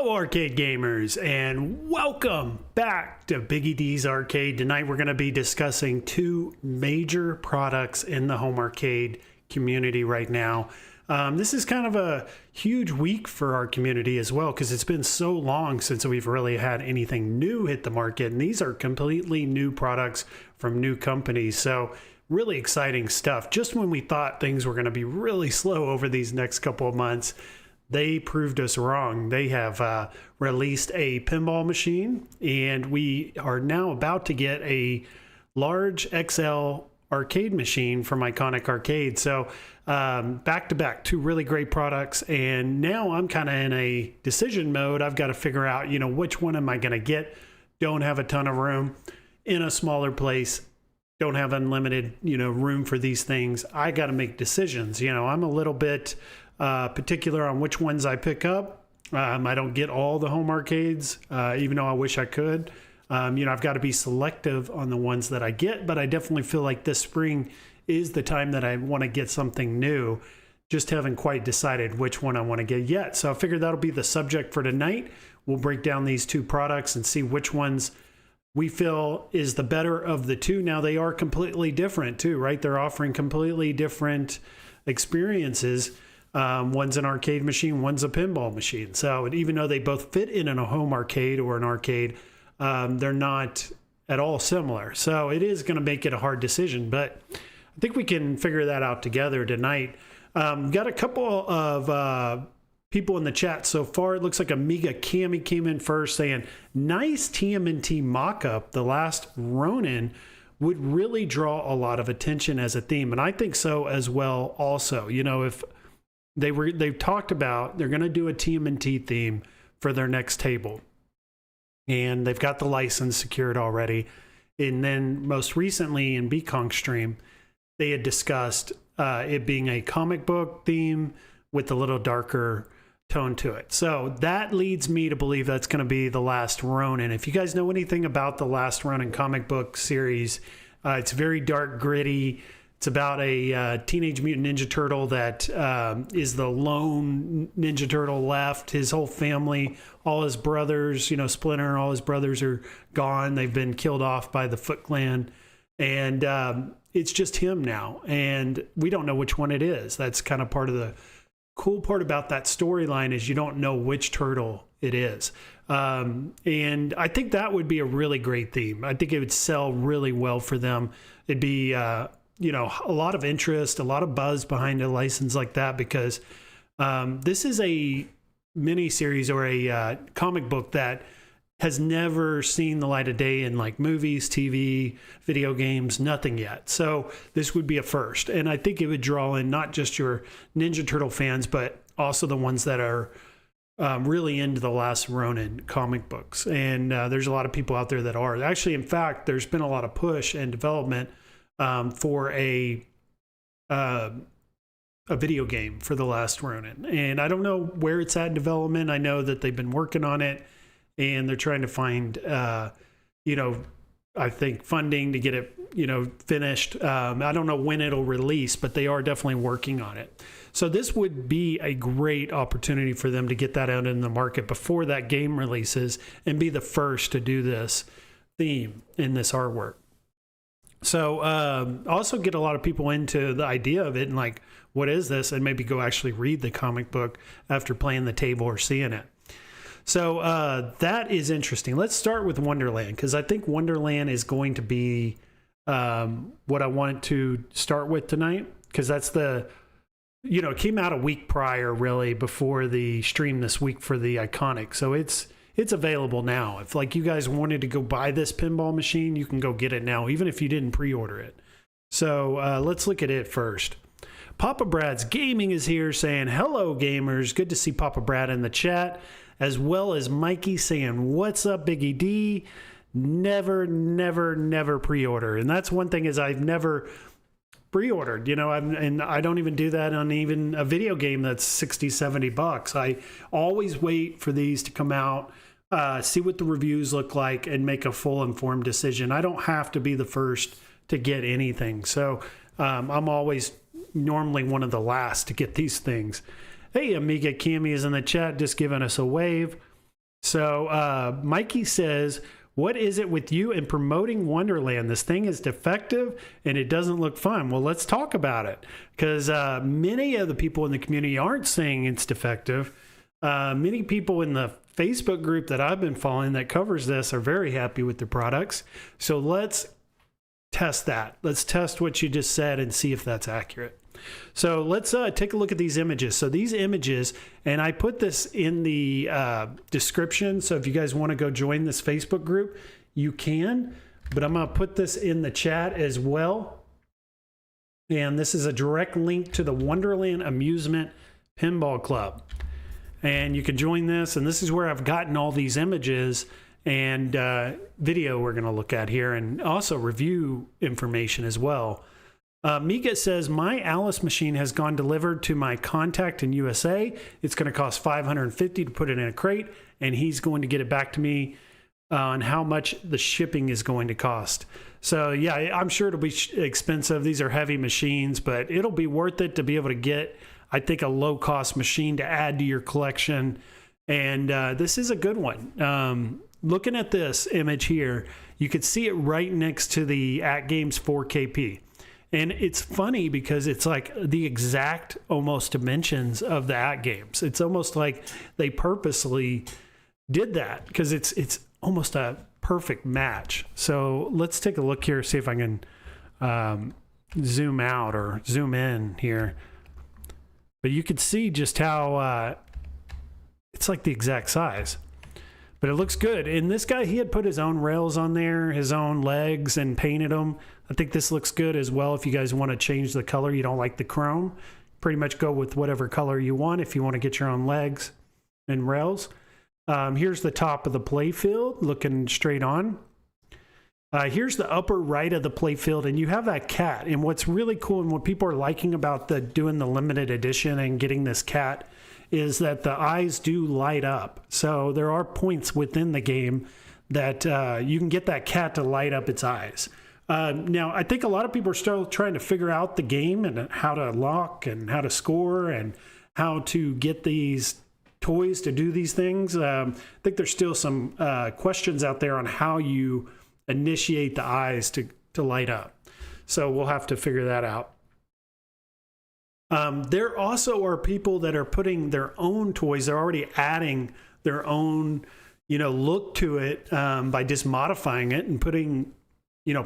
Hello arcade gamers and welcome back to Biggie D's Arcade. Tonight we're going to be discussing two major products in the home arcade community right now. This is kind of a huge week for our community as well because it's been so long since we've really had anything new hit the market, and these are completely new products from new companies. So really exciting stuff. Just when we thought things were going to be really slow over these next couple of months, they proved us wrong. They have released a pinball machine, and we are now about to get a large XL arcade machine from Iconic Arcade. So back to back, two really great products. And now I'm kind of in a decision mode. I've got to figure out, which one am I going to get? Don't have a ton of room in a smaller place. Don't have unlimited, room for these things. I got to make decisions. I'm a little bit particular on which ones I pick up. I don't get all the home arcades, even though I wish I could. I've got to be selective on the ones that I get, but I definitely feel like this spring is the time that I want to get something new. Just haven't quite decided which one I want to get yet. So I figured that'll be the subject for tonight. We'll break down these two products and see which ones we feel is the better of the two. Now they are completely different too, right? They're offering completely different experiences. One's an arcade machine, one's a pinball machine. So even though they both fit in a home arcade or an arcade, they're not at all similar. So it is going to make it a hard decision, but I think we can figure that out together tonight. Got a couple of people in the chat so far. It looks like Amiga Cami came in first saying, nice TMNT mock-up. The last Ronin would really draw a lot of attention as a theme. And I think so as well also. If they've talked about they're going to do a TMNT theme for their next table, and they've got the license secured already. And then most recently in Bekong stream, they had discussed it being a comic book theme with a little darker tone to it. So that leads me to believe that's going to be the last Ronin. If you guys know anything about the last Ronin comic book series, it's very dark, gritty. It's about a Teenage Mutant Ninja Turtle that is the lone Ninja Turtle left. His whole family, all his brothers, Splinter, all his brothers are gone. They've been killed off by the Foot Clan. And it's just him now. And we don't know which one it is. That's kind of part of the cool part about that storyline is you don't know which turtle it is. And I think that would be a really great theme. I think it would sell really well for them. It'd be... a lot of interest, a lot of buzz behind a license like that, because this is a mini series or a comic book that has never seen the light of day in like movies, TV, video games, nothing yet. So this would be a first. And I think it would draw in not just your Ninja Turtle fans, but also the ones that are really into the last Ronin comic books. And there's a lot of people out there that are. Actually, in fact, there's been a lot of push and development for a video game for the last Ronin. And I don't know where it's at in development. I know that they've been working on it and they're trying to find, I think funding to get it, finished. I don't know when it'll release, but they are definitely working on it. So this would be a great opportunity for them to get that out in the market before that game releases and be the first to do this theme in this artwork. So also get a lot of people into the idea of it and like, what is this? And maybe go actually read the comic book after playing the table or seeing it. So that is interesting. Let's start with Wonderland, because I think Wonderland is going to be what I wanted to start with tonight, because that's the, it came out a week prior, really, before the stream this week for the Iconic. So it's available now. If like you guys wanted to go buy this pinball machine, you can go get it now, even if you didn't pre-order it. So let's look at it first. Papa Brad's Gaming is here saying, hello gamers. Good to see Papa Brad in the chat, as well as Mikey saying, what's up Biggie D? Never pre-order. And that's one thing is I've never pre-ordered, and I don't even do that on even a video game that's 60, 70 bucks. I always wait for these to come out, see what the reviews look like, and make a full informed decision. I don't have to be the first to get anything. So I'm always normally one of the last to get these things. Hey, Amiga Cami is in the chat, just giving us a wave. So Mikey says, what is it with you in promoting Wonderland? This thing is defective and it doesn't look fun. Well, let's talk about it, because many of the people in the community aren't saying it's defective. Many people in the Facebook group that I've been following that covers this are very happy with the products. So let's test that. Let's test what you just said and see if that's accurate. So let's take a look at these images. So these images, and I put this in the description, so if you guys want to go join this Facebook group, you can, but I'm going to put this in the chat as well. And this is a direct link to the Wonderland Amusement Pinball Club. And you can join this, and this is where I've gotten all these images and video we're going to look at here, and also review information as well. Mika says, my Alice machine has gone delivered to my contact in USA. It's going to cost $550 to put it in a crate, and he's going to get it back to me on how much the shipping is going to cost. So yeah, I'm sure it'll be expensive. These are heavy machines, but it'll be worth it to be able to get, I think, a low-cost machine to add to your collection. And this is a good one. Looking at this image here, you could see it right next to the At Games 4KP. And it's funny because it's like the exact almost dimensions of the At Games. It's almost like they purposely did that because it's almost a perfect match. So let's take a look here, see if I can zoom out or zoom in here. But you can see just how it's like the exact size. But it looks good. And this guy, he had put his own rails on there, his own legs, and painted them. I think this looks good as well. If you guys want to change the color, you don't like the chrome, pretty much go with whatever color you want if you want to get your own legs and rails. Here's the top of the playfield looking straight on. Here's the upper right of the playfield, and you have that cat. And what's really cool and what people are liking about doing the limited edition and getting this cat is that the eyes do light up. So there are points within the game that you can get that cat to light up its eyes. Now, I think a lot of people are still trying to figure out the game and how to lock and how to score and how to get these toys to do these things. I think there's still some questions out there on how you initiate the eyes to light up. So we'll have to figure that out. There also are people that are putting their own toys. They're already adding their own, look to it by just modifying it and putting,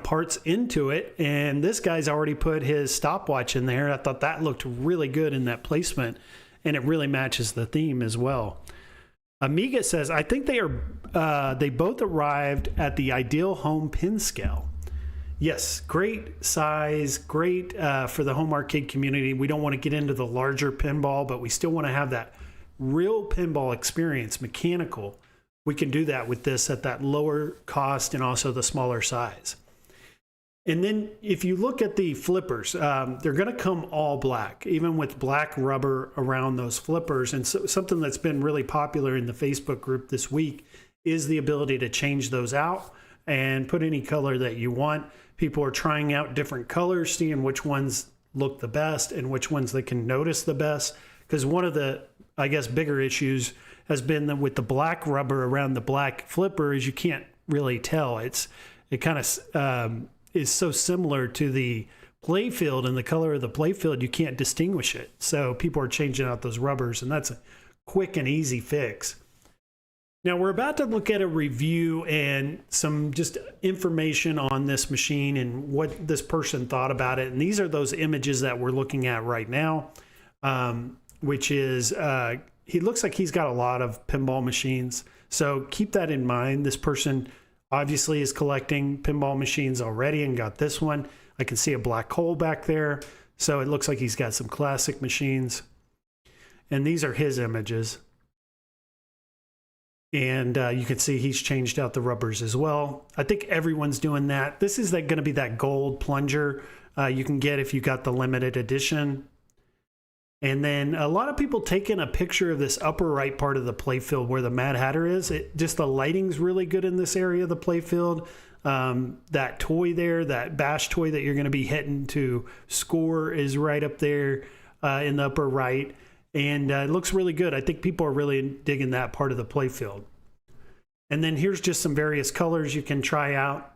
parts into it. And this guy's already put his stopwatch in there. I thought that looked really good in that placement, and it really matches the theme as well. Amiga says, I think they both arrived at the ideal home pin scale. Yes, great size, great for the home arcade community. We don't want to get into the larger pinball, but we still want to have that real pinball experience, mechanical. We can do that with this at that lower cost and also the smaller size. And then if you look at the flippers, they're going to come all black, even with black rubber around those flippers. And so, something that's been really popular in the Facebook group this week is the ability to change those out and put any color that you want. People are trying out different colors, seeing which ones look the best and which ones they can notice the best. Because one of the, I guess, bigger issues has been that with the black rubber around the black flipper is you can't really tell. It kind of is so similar to the playfield, and the color of the playfield, you can't distinguish it. So people are changing out those rubbers, and that's a quick and easy fix. Now we're about to look at a review and some just information on this machine and what this person thought about it. And these are those images that we're looking at right now, which is, he looks like he's got a lot of pinball machines. So keep that in mind. This person obviously is collecting pinball machines already and got this one. I can see a black hole back there. So it looks like he's got some classic machines. And these are his images. And you can see he's changed out the rubbers as well. I think everyone's doing that. This is going to be that gold plunger you can get if you got the limited edition. And then a lot of people taking a picture of this upper right part of the playfield where the Mad Hatter is. Just the lighting's really good in this area of the playfield. That toy there, that bash toy that you're going to be hitting to score is right up there in the upper right. And it looks really good. I think people are really digging that part of the playfield. And then here's just some various colors you can try out.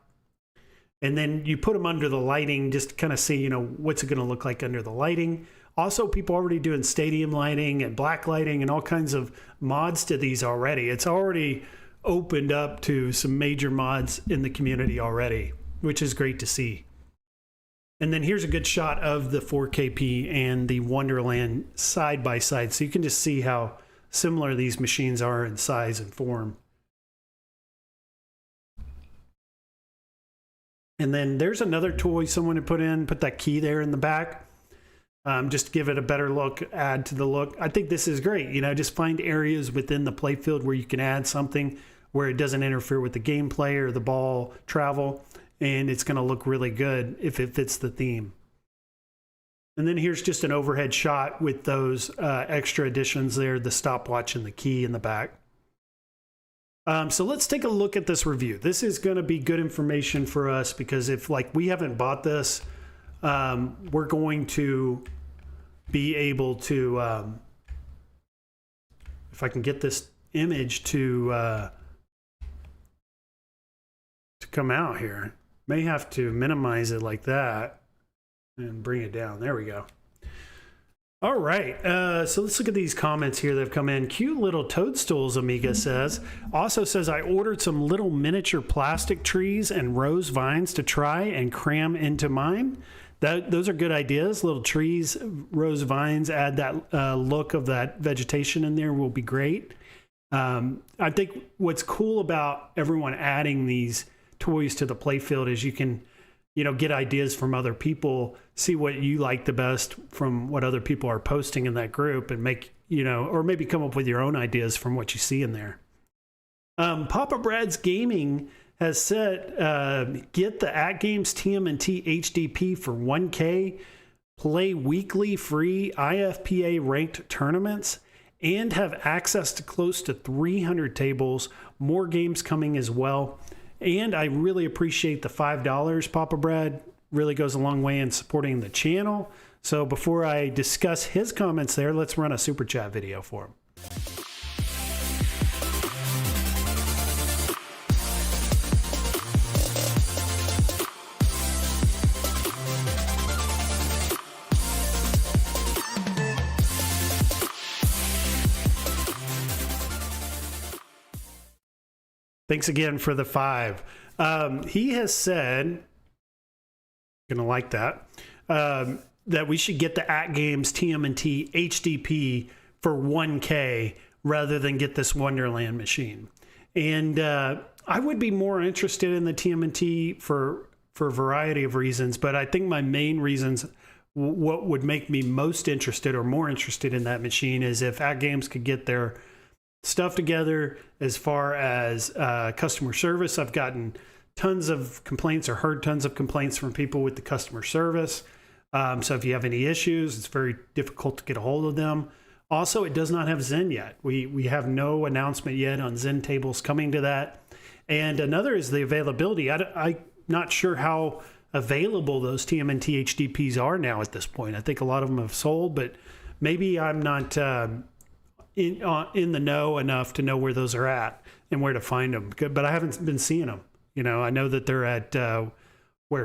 And then you put them under the lighting just to kind of see, you know, what's it going to look like under the lighting. Also, people already doing stadium lighting and black lighting and all kinds of mods to these already. It's already opened up to some major mods in the community already, which is great to see. And then here's a good shot of the 4KP and the Wonderland side by side. So you can just see how similar these machines are in size and form. And then there's another toy someone had put that key there in the back. Just to give it a better look, add to the look. I think this is great. You know, just find areas within the playfield where you can add something where it doesn't interfere with the gameplay or the ball travel. And it's going to look really good if it fits the theme. And then here's just an overhead shot with those extra additions there, the stopwatch and the key in the back. So let's take a look at this review. This is going to be good information for us because if like we haven't bought this, we're going to be able to, if I can get this image to come out here, may have to minimize it like that and bring it down. There we go. All right, so let's look at these comments here that have come in. Cute little toadstools, Amiga says. Also says, I ordered some little miniature plastic trees and rose vines to try and cram into mine. Those are good ideas. Little trees, rose vines, add that look of that vegetation in there will be great. I think what's cool about everyone adding these toys to the playfield is you can, you know, get ideas from other people, see what you like the best from what other people are posting in that group and make, you know, or maybe come up with your own ideas from what you see in there. Papa Brad's Gaming has said, get the At Games TMNT HDP for 1K, play weekly free IFPA ranked tournaments, and have access to close to 300 tables, more games coming as well. And I really appreciate the $5, Papa Brad. Really goes a long way in supporting the channel. So before I discuss his comments there, let's run a super chat video for him. Thanks again for the 5. He has said, gonna like that, that we should get the At Games TMNT HDP for 1K rather than get this Wonderland machine. And I would be more interested in the TMNT for a variety of reasons, but I think my main reasons, what would make me most interested or more interested in that machine is if At Games could get their stuff together as far as customer service. I've gotten tons of complaints or heard tons of complaints from people with the customer service. So if you have any issues, it's very difficult to get a hold of them. Also, it does not have Zen yet. We have no announcement yet on Zen tables coming to that. And another is the availability. I'm not sure how available those TMNT HDPs are now at this point. I think a lot of them have sold, but maybe I'm not in the know enough to know where those are at and where to find them. But I haven't been seeing them. You know, I know that they're at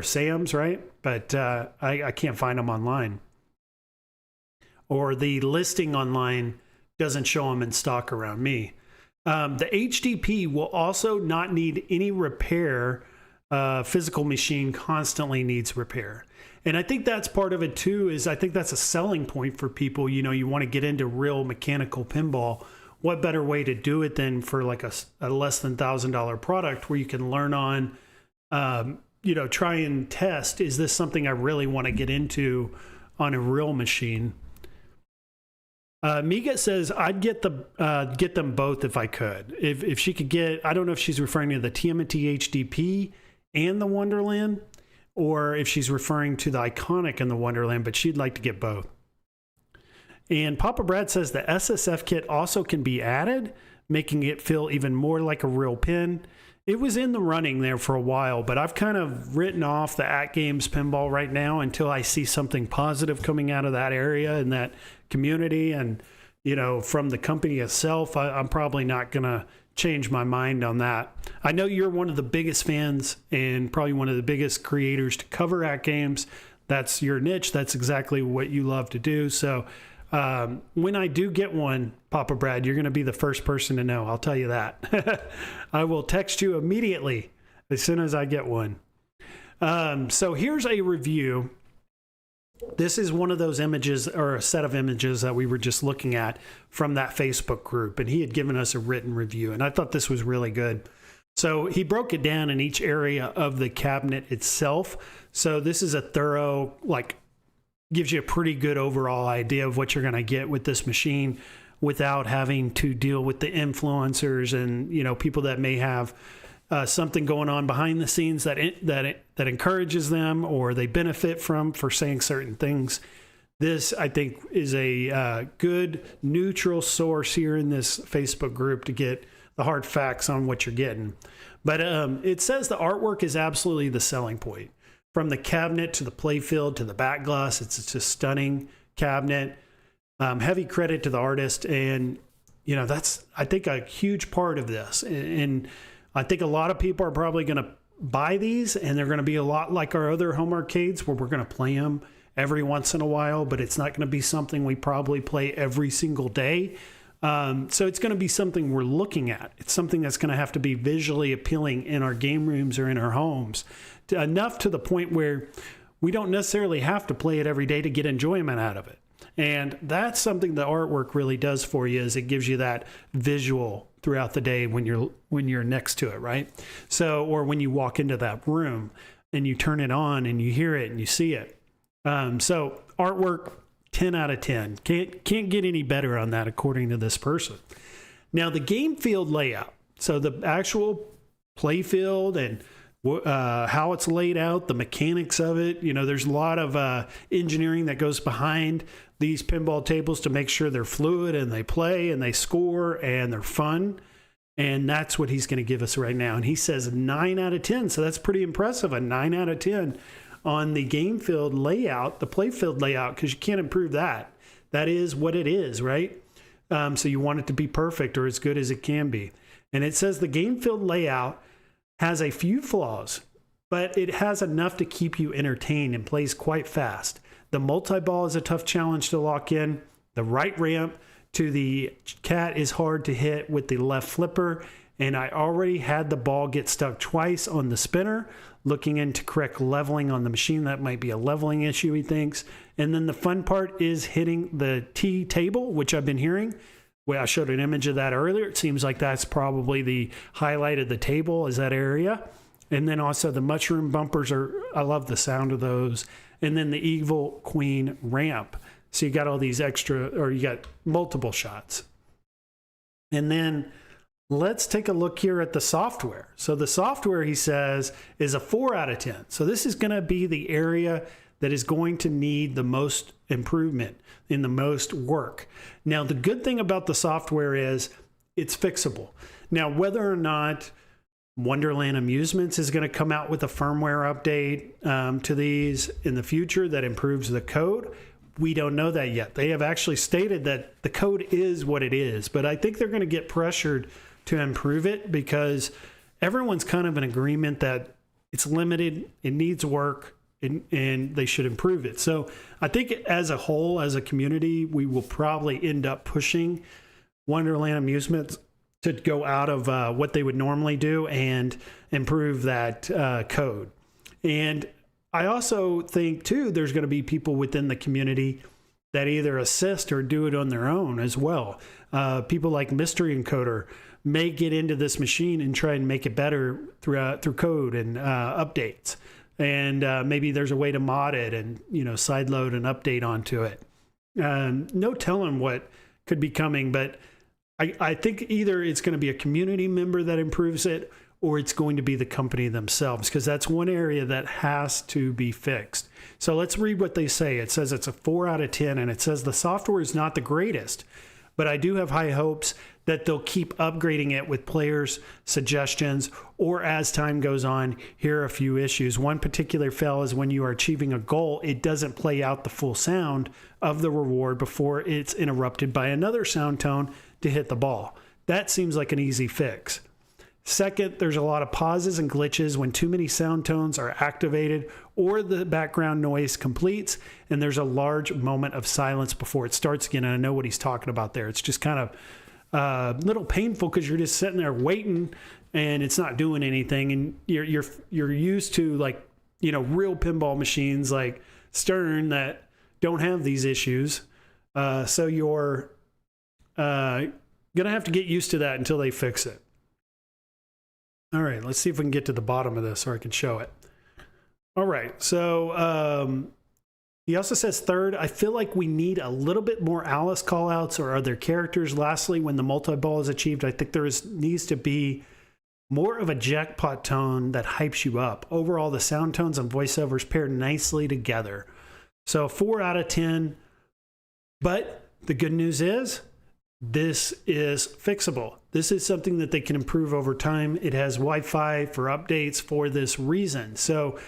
Sam's, right? But I can't find them online. Or the listing online doesn't show them in stock around me. The HDP will also not need any repair. Physical machine constantly needs repair. And I think that's part of it too, is I think that's a selling point for people. You know, you want to get into real mechanical pinball. What better way to do it than for like a less than $1,000 product where you can learn on, you know, try and test, is this something I really want to get into on a real machine? Miga says, I'd get them both if I could. If she could get, I don't know if she's referring to the TMNT HDP and the Wonderland, or if she's referring to the Iconic and the Wonderland, but she'd like to get both. And Papa Brad says the SSF kit also can be added, making it feel even more like a real pin. It was in the running there for a while, but I've kind of written off the At Games pinball right now until I see something positive coming out of that area and that community. And, you know, from the company itself, I'm probably not going to change my mind on that. I know you're one of the biggest fans and probably one of the biggest creators to cover at games. That's your niche. That's exactly what you love to do. So when I do get one, Papa Brad, you're going to be the first person to know. I'll tell you that. I will text you immediately as soon as I get one. So here's a review. This is one of those images, or a set of images that we were just looking at from that Facebook group, and he had given us a written review, and I thought this was really good. So he broke it down in each area of the cabinet itself. So this is a thorough, gives you a pretty good overall idea of what you're going to get with this machine without having to deal with the influencers and, people that may have something going on behind the scenes that encourages them or they benefit from for saying certain things. This, I think, is a good neutral source here in this Facebook group to get the hard facts on what you're getting. But it says the artwork is absolutely the selling point. From the cabinet to the playfield to the back glass, it's just a stunning cabinet. Heavy credit to the artist, and that's, I think, a huge part of this. And I think a lot of people are probably going to buy these, and they're going to be a lot like our other home arcades where we're going to play them every once in a while, but it's not going to be something we probably play every single day. So it's going to be something we're looking at. It's something that's going to have to be visually appealing in our game rooms or in our homes, enough to the point where we don't necessarily have to play it every day to get enjoyment out of it. And that's something the artwork really does for you, is it gives you that visual throughout the day when you're next to it, right? So, or when you walk into that room and you turn it on and you hear it and you see it. So artwork, 10 out of 10. Can't get any better on that, according to this person. Now, the game field layout. So the actual play field and how it's laid out, the mechanics of it. There's a lot of engineering that goes behind these pinball tables to make sure they're fluid and they play and they score and they're fun. And that's what he's going to give us right now. And he says 9 out of 10. So that's pretty impressive. A 9 out of 10 on the game field layout, the play field layout, because you can't improve that. That is what it is, right? So you want it to be perfect or as good as it can be. And it says the game field layout has a few flaws, but it has enough to keep you entertained and plays quite fast. The multi-ball is a tough challenge to lock in. The right ramp to the cat is hard to hit with the left flipper. And I already had the ball get stuck twice on the spinner. Looking into correct leveling on the machine, that might be a leveling issue, he thinks. And then the fun part is hitting the T table, which I've been hearing. Well, I showed an image of that earlier. It seems like that's probably the highlight of the table, is that area. And then also the mushroom bumpers I love the sound of those. And then the Evil Queen ramp. So you got all these extra, or you got multiple shots. And then let's take a look here at the software. So the software, he says, is a 4 out of 10. So this is going to be the area that is going to need the most improvement and the most work. Now, the good thing about the software is it's fixable. Now, whether or not Wonderland Amusements is going to come out with a firmware update to these in the future that improves the code, we don't know that yet. They have actually stated that the code is what it is, but I think they're going to get pressured to improve it because everyone's kind of in agreement that it's limited, it needs work, and they should improve it. So I think as a whole, as a community, we will probably end up pushing Wonderland Amusements to go out of what they would normally do and improve that code. And I also think, too, there's going to be people within the community that either assist or do it on their own as well. People like Mystery Encoder may get into this machine and try and make it better through code and updates. And maybe there's a way to mod it and, sideload an update onto it. No telling what could be coming, but I think either it's going to be a community member that improves it or it's going to be the company themselves, because that's one area that has to be fixed. So let's read what they say. It says it's a 4 out of 10, and it says the software is not the greatest, but I do have high hopes that they'll keep upgrading it with players' suggestions, or as time goes on, here are a few issues. One particular fail is when you are achieving a goal, it doesn't play out the full sound of the reward before it's interrupted by another sound tone to hit the ball. That seems like an easy fix. Second, there's a lot of pauses and glitches when too many sound tones are activated or the background noise completes, and there's a large moment of silence before it starts again. And I know what he's talking about there. It's just kind of a little painful because you're just sitting there waiting and it's not doing anything. And you're used to, like, you know, real pinball machines like Stern that don't have these issues. So you're going to have to get used to that until they fix it. All right, let's see if we can get to the bottom of this so I can show it. All right, so he also says, third, I feel like we need a little bit more Alice callouts or other characters. Lastly, when the multi-ball is achieved, I think needs to be more of a jackpot tone that hypes you up. Overall, the sound tones and voiceovers pair nicely together. So 4 out of 10. But the good news is, this is fixable. This is something that they can improve over time. It has Wi-Fi for updates for this reason. So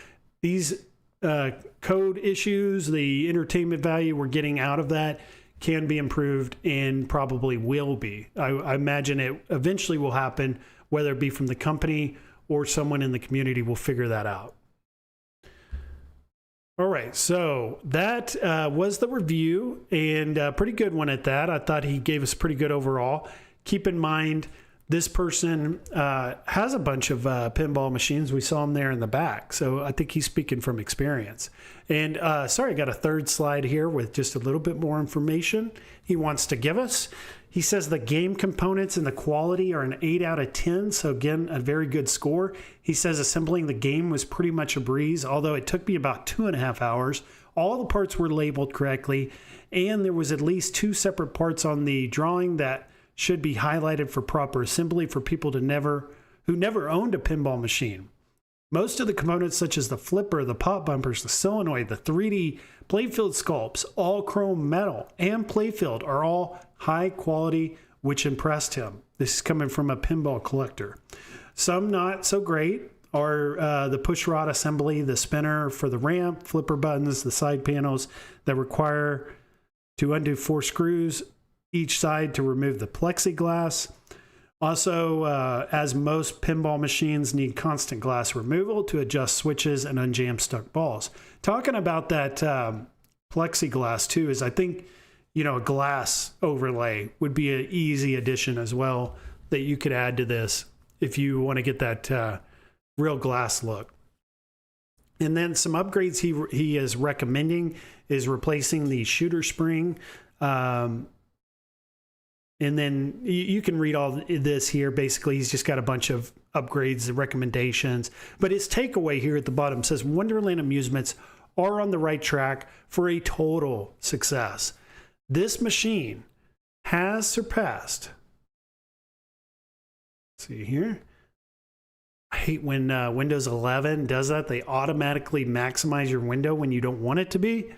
these code issues, the entertainment value we're getting out of that can be improved and probably will be. I imagine it eventually will happen, whether it be from the company or someone in the community will figure that out. All right, so that was the review, and a pretty good one at that. I thought he gave us pretty good overall. Keep in mind, this person has a bunch of pinball machines. We saw him there in the back, so I think he's speaking from experience. And sorry, I got a third slide here with just a little bit more information he wants to give us. He says the game components and the quality are an 8 out of 10. So again, a very good score. He says assembling the game was pretty much a breeze, although it took me about 2.5 hours. All the parts were labeled correctly, and there was at least 2 separate parts on the drawing that should be highlighted for proper assembly for people who never owned a pinball machine. Most of the components, such as the flipper, the pop bumpers, the solenoid, the 3D playfield sculpts, all chrome metal, and playfield are all high quality, which impressed him. This is coming from a pinball collector. Some not so great are the push rod assembly, the spinner for the ramp, flipper buttons, the side panels that require to undo 4 screws each side to remove the plexiglass. Also, as most pinball machines need constant glass removal to adjust switches and unjam stuck balls. Talking about that plexiglass too, is I think, you know, a glass overlay would be an easy addition as well that you could add to this if you want to get that real glass look. And then some upgrades he is recommending is replacing the shooter spring. And then you can read all this here. Basically, he's just got a bunch of upgrades and recommendations. But his takeaway here at the bottom says, Wonderland Amusements are on the right track for a total success. This machine has surpassed, let's see here. I hate when Windows 11 does that. They automatically maximize your window when you don't want it to be.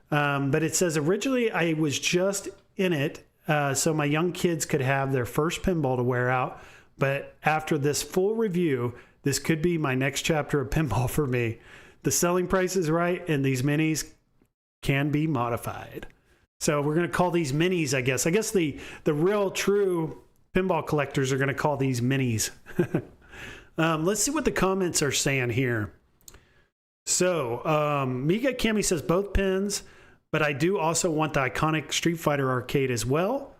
But it says, originally I was just in it so my young kids could have their first pinball to wear out. But after this full review, this could be my next chapter of pinball for me. The selling price is right, and these minis can be modified. So we're going to call these minis, I guess. I guess the real true pinball collectors are going to call these minis. Let's see what the comments are saying here. So Miga Kami says both pins, but I do also want the iconic Street Fighter arcade as well.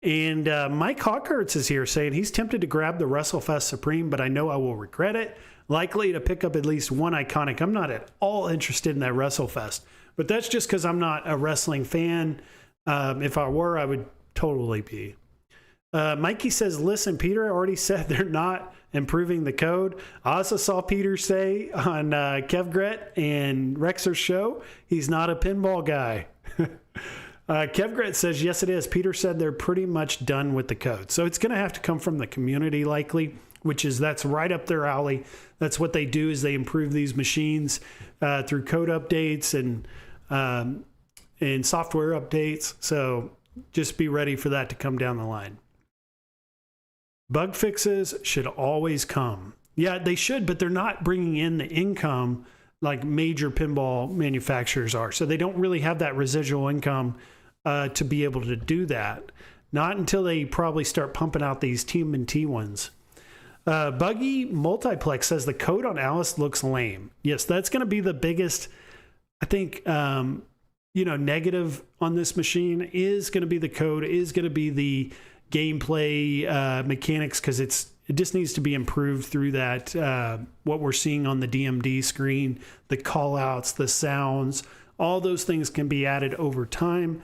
And Mike Hawkerts is here saying he's tempted to grab the WrestleFest Supreme, but I know I will regret it. Likely to pick up at least one iconic. I'm not at all interested in that WrestleFest, but that's just because I'm not a wrestling fan. If I were, I would totally be. Mikey says, listen, Peter already said they're not improving the code. I also saw Peter say on Kevgret and Rexer's show, he's not a pinball guy. Kevgret says, yes, it is. Peter said they're pretty much done with the code. So it's going to have to come from the community likely, that's right up their alley. That's what they do, is they improve these machines through code updates and software updates. So just be ready for that to come down the line. Bug fixes should always come. Yeah, they should, but they're not bringing in the income like major pinball manufacturers are. So they don't really have that residual income to be able to do that. Not until they probably start pumping out these TMNT ones. Buggy Multiplex says the code on Alice looks lame. Yes, that's going to be the biggest, I think, negative on this machine is going to be the code, is going to be the gameplay mechanics, because it just needs to be improved through that, what we're seeing on the DMD screen, the call outs, the sounds, all those things can be added over time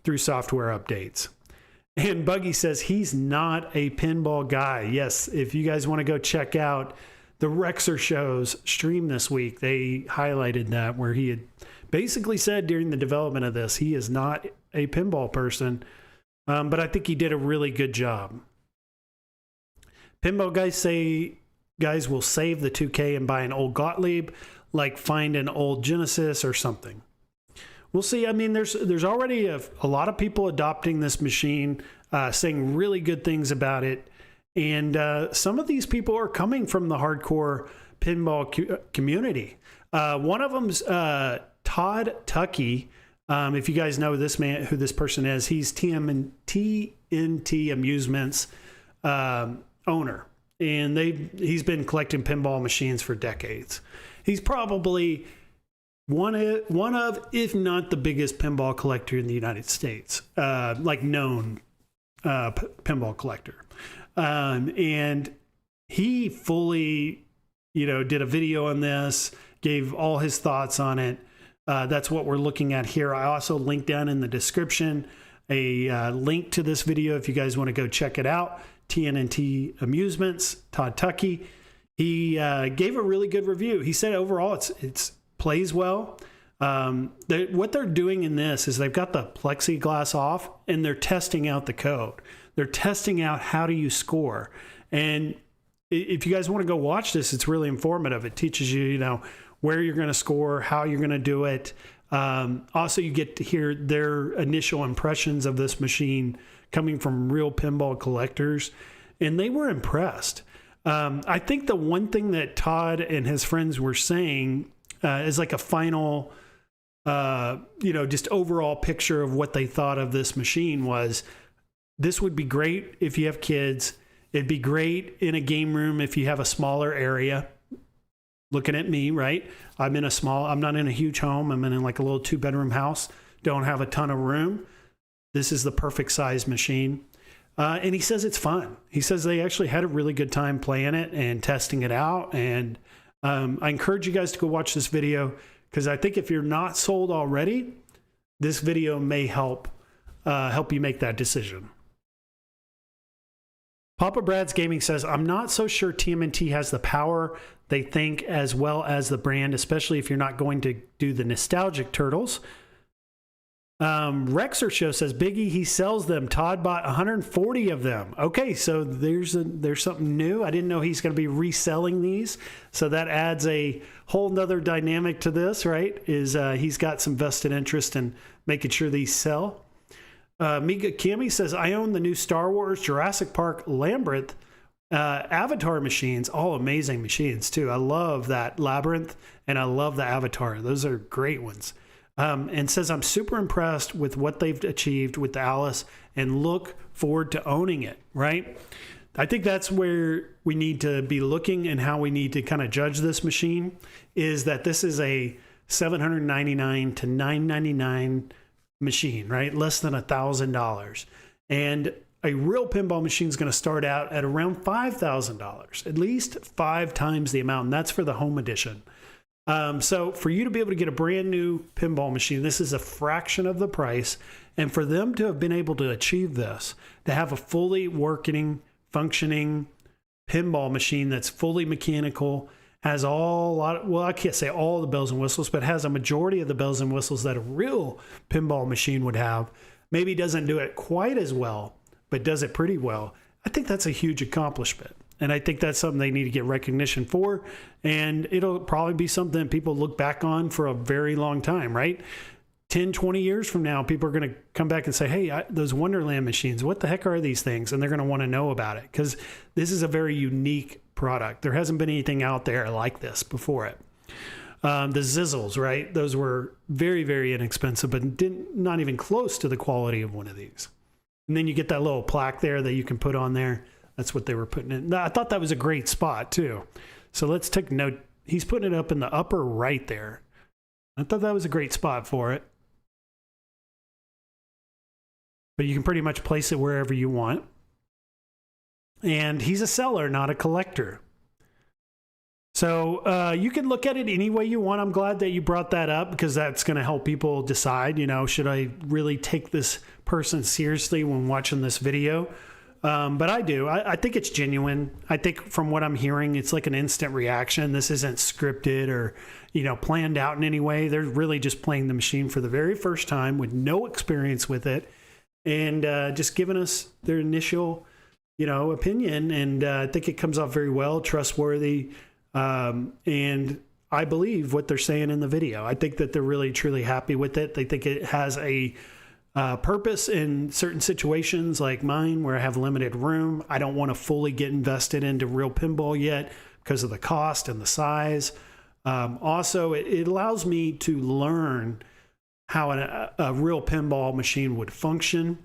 through software updates. And Buggy says he's not a pinball guy. Yes, if you guys want to go check out the Rexer Show's stream this week, they highlighted that, where he had basically said during the development of this, he is not a pinball person, but I think he did a really good job. Pinball guys say guys will save the 2K and buy an old Gottlieb, like find an old Genesis or something. We'll see. I mean, there's already a lot of people adopting this machine, saying really good things about it. And some of these people are coming from the hardcore pinball community. One of them's Todd Tuckey. If you guys know this man, who this person is, he's TMNT Amusements owner. And he's been collecting pinball machines for decades. He's probably one of, if not the biggest pinball collector in the United States, known pinball collector. And he fully, did a video on this, gave all his thoughts on it. That's what we're looking at here. I also linked down in the description a link to this video if you guys want to go check it out. TMNT Amusements, Todd Tuckey. He gave a really good review. He said overall it's plays well. What they're doing in this is they've got the plexiglass off and they're testing out the code. They're testing out how do you score. And if you guys want to go watch this, it's really informative. It teaches you, where you're going to score, how you're going to do it. Also, you get to hear their initial impressions of this machine coming from real pinball collectors, and they were impressed. I think the one thing that Todd and his friends were saying is like a final, just overall picture of what they thought of this machine was, this would be great if you have kids. It'd be great in a game room if you have a smaller area. Looking at me, right? I'm not in a huge home. I'm in like a little 2-bedroom house. Don't have a ton of room. This is the perfect size machine. And he says it's fun. He says they actually had a really good time playing it and testing it out. And I encourage you guys to go watch this video, because I think if you're not sold already, this video may help you make that decision. Papa Brad's Gaming says, I'm not so sure TMNT has the power they think, as well as the brand, especially if you're not going to do the nostalgic turtles. Rexer Show says, Biggie, he sells them. Todd bought 140 of them. Okay, so there's something new. I didn't know he's going to be reselling these. So that adds a whole nother dynamic to this, right? He's got some vested interest in making sure these sell. Miga Kimmy says, I own the new Star Wars, Jurassic Park, Labyrinth, Avatar machines. All amazing machines, too. I love that Labyrinth, and I love the Avatar. Those are great ones. And says, I'm super impressed with what they've achieved with the Alice and look forward to owning it, right? I think that's where we need to be looking, and how we need to kind of judge this machine is that this is a $799 to $999 machine, right? Less than $1,000. And a real pinball machine is going to start out at around $5,000, at least 5 times the amount. And that's for the home edition. So for you to be able to get a brand new pinball machine, this is a fraction of the price. And for them to have been able to achieve this, to have a fully working, functioning pinball machine that's fully mechanical, has I can't say all the bells and whistles, but has a majority of the bells and whistles that a real pinball machine would have. Maybe doesn't do it quite as well, but does it pretty well. I think that's a huge accomplishment. And I think that's something they need to get recognition for. And it'll probably be something people look back on for a very long time, right? 10, 20 years from now, people are going to come back and say, hey, those Wonderland machines, what the heck are these things? And they're going to want to know about it, because this is a very unique product. There hasn't been anything out there like this before it. The Zizzles, right? Those were very, very inexpensive, but not even close to the quality of one of these. And then you get that little plaque there that you can put on there. That's what they were putting in. I thought that was a great spot too. So let's take note. He's putting it up in the upper right there. I thought that was a great spot for it. But you can pretty much place it wherever you want. And he's a seller, not a collector. So you can look at it any way you want. I'm glad that you brought that up because that's going to help people decide, you know, should I really take this person seriously when watching this video? But I do. I think it's genuine. I think from what I'm hearing, it's like an instant reaction. This isn't scripted or, you know, planned out in any way. They're really just playing the machine for the very first time with no experience with it and just giving us their initial, you know, opinion. And I think it comes off very well, trustworthy. And I believe what they're saying in the video. I think that they're really, truly happy with it. They think it has a purpose in certain situations like mine where I have limited room. I don't want to fully get invested into real pinball yet because of the cost and the size. Also, it allows me to learn how a real pinball machine would function.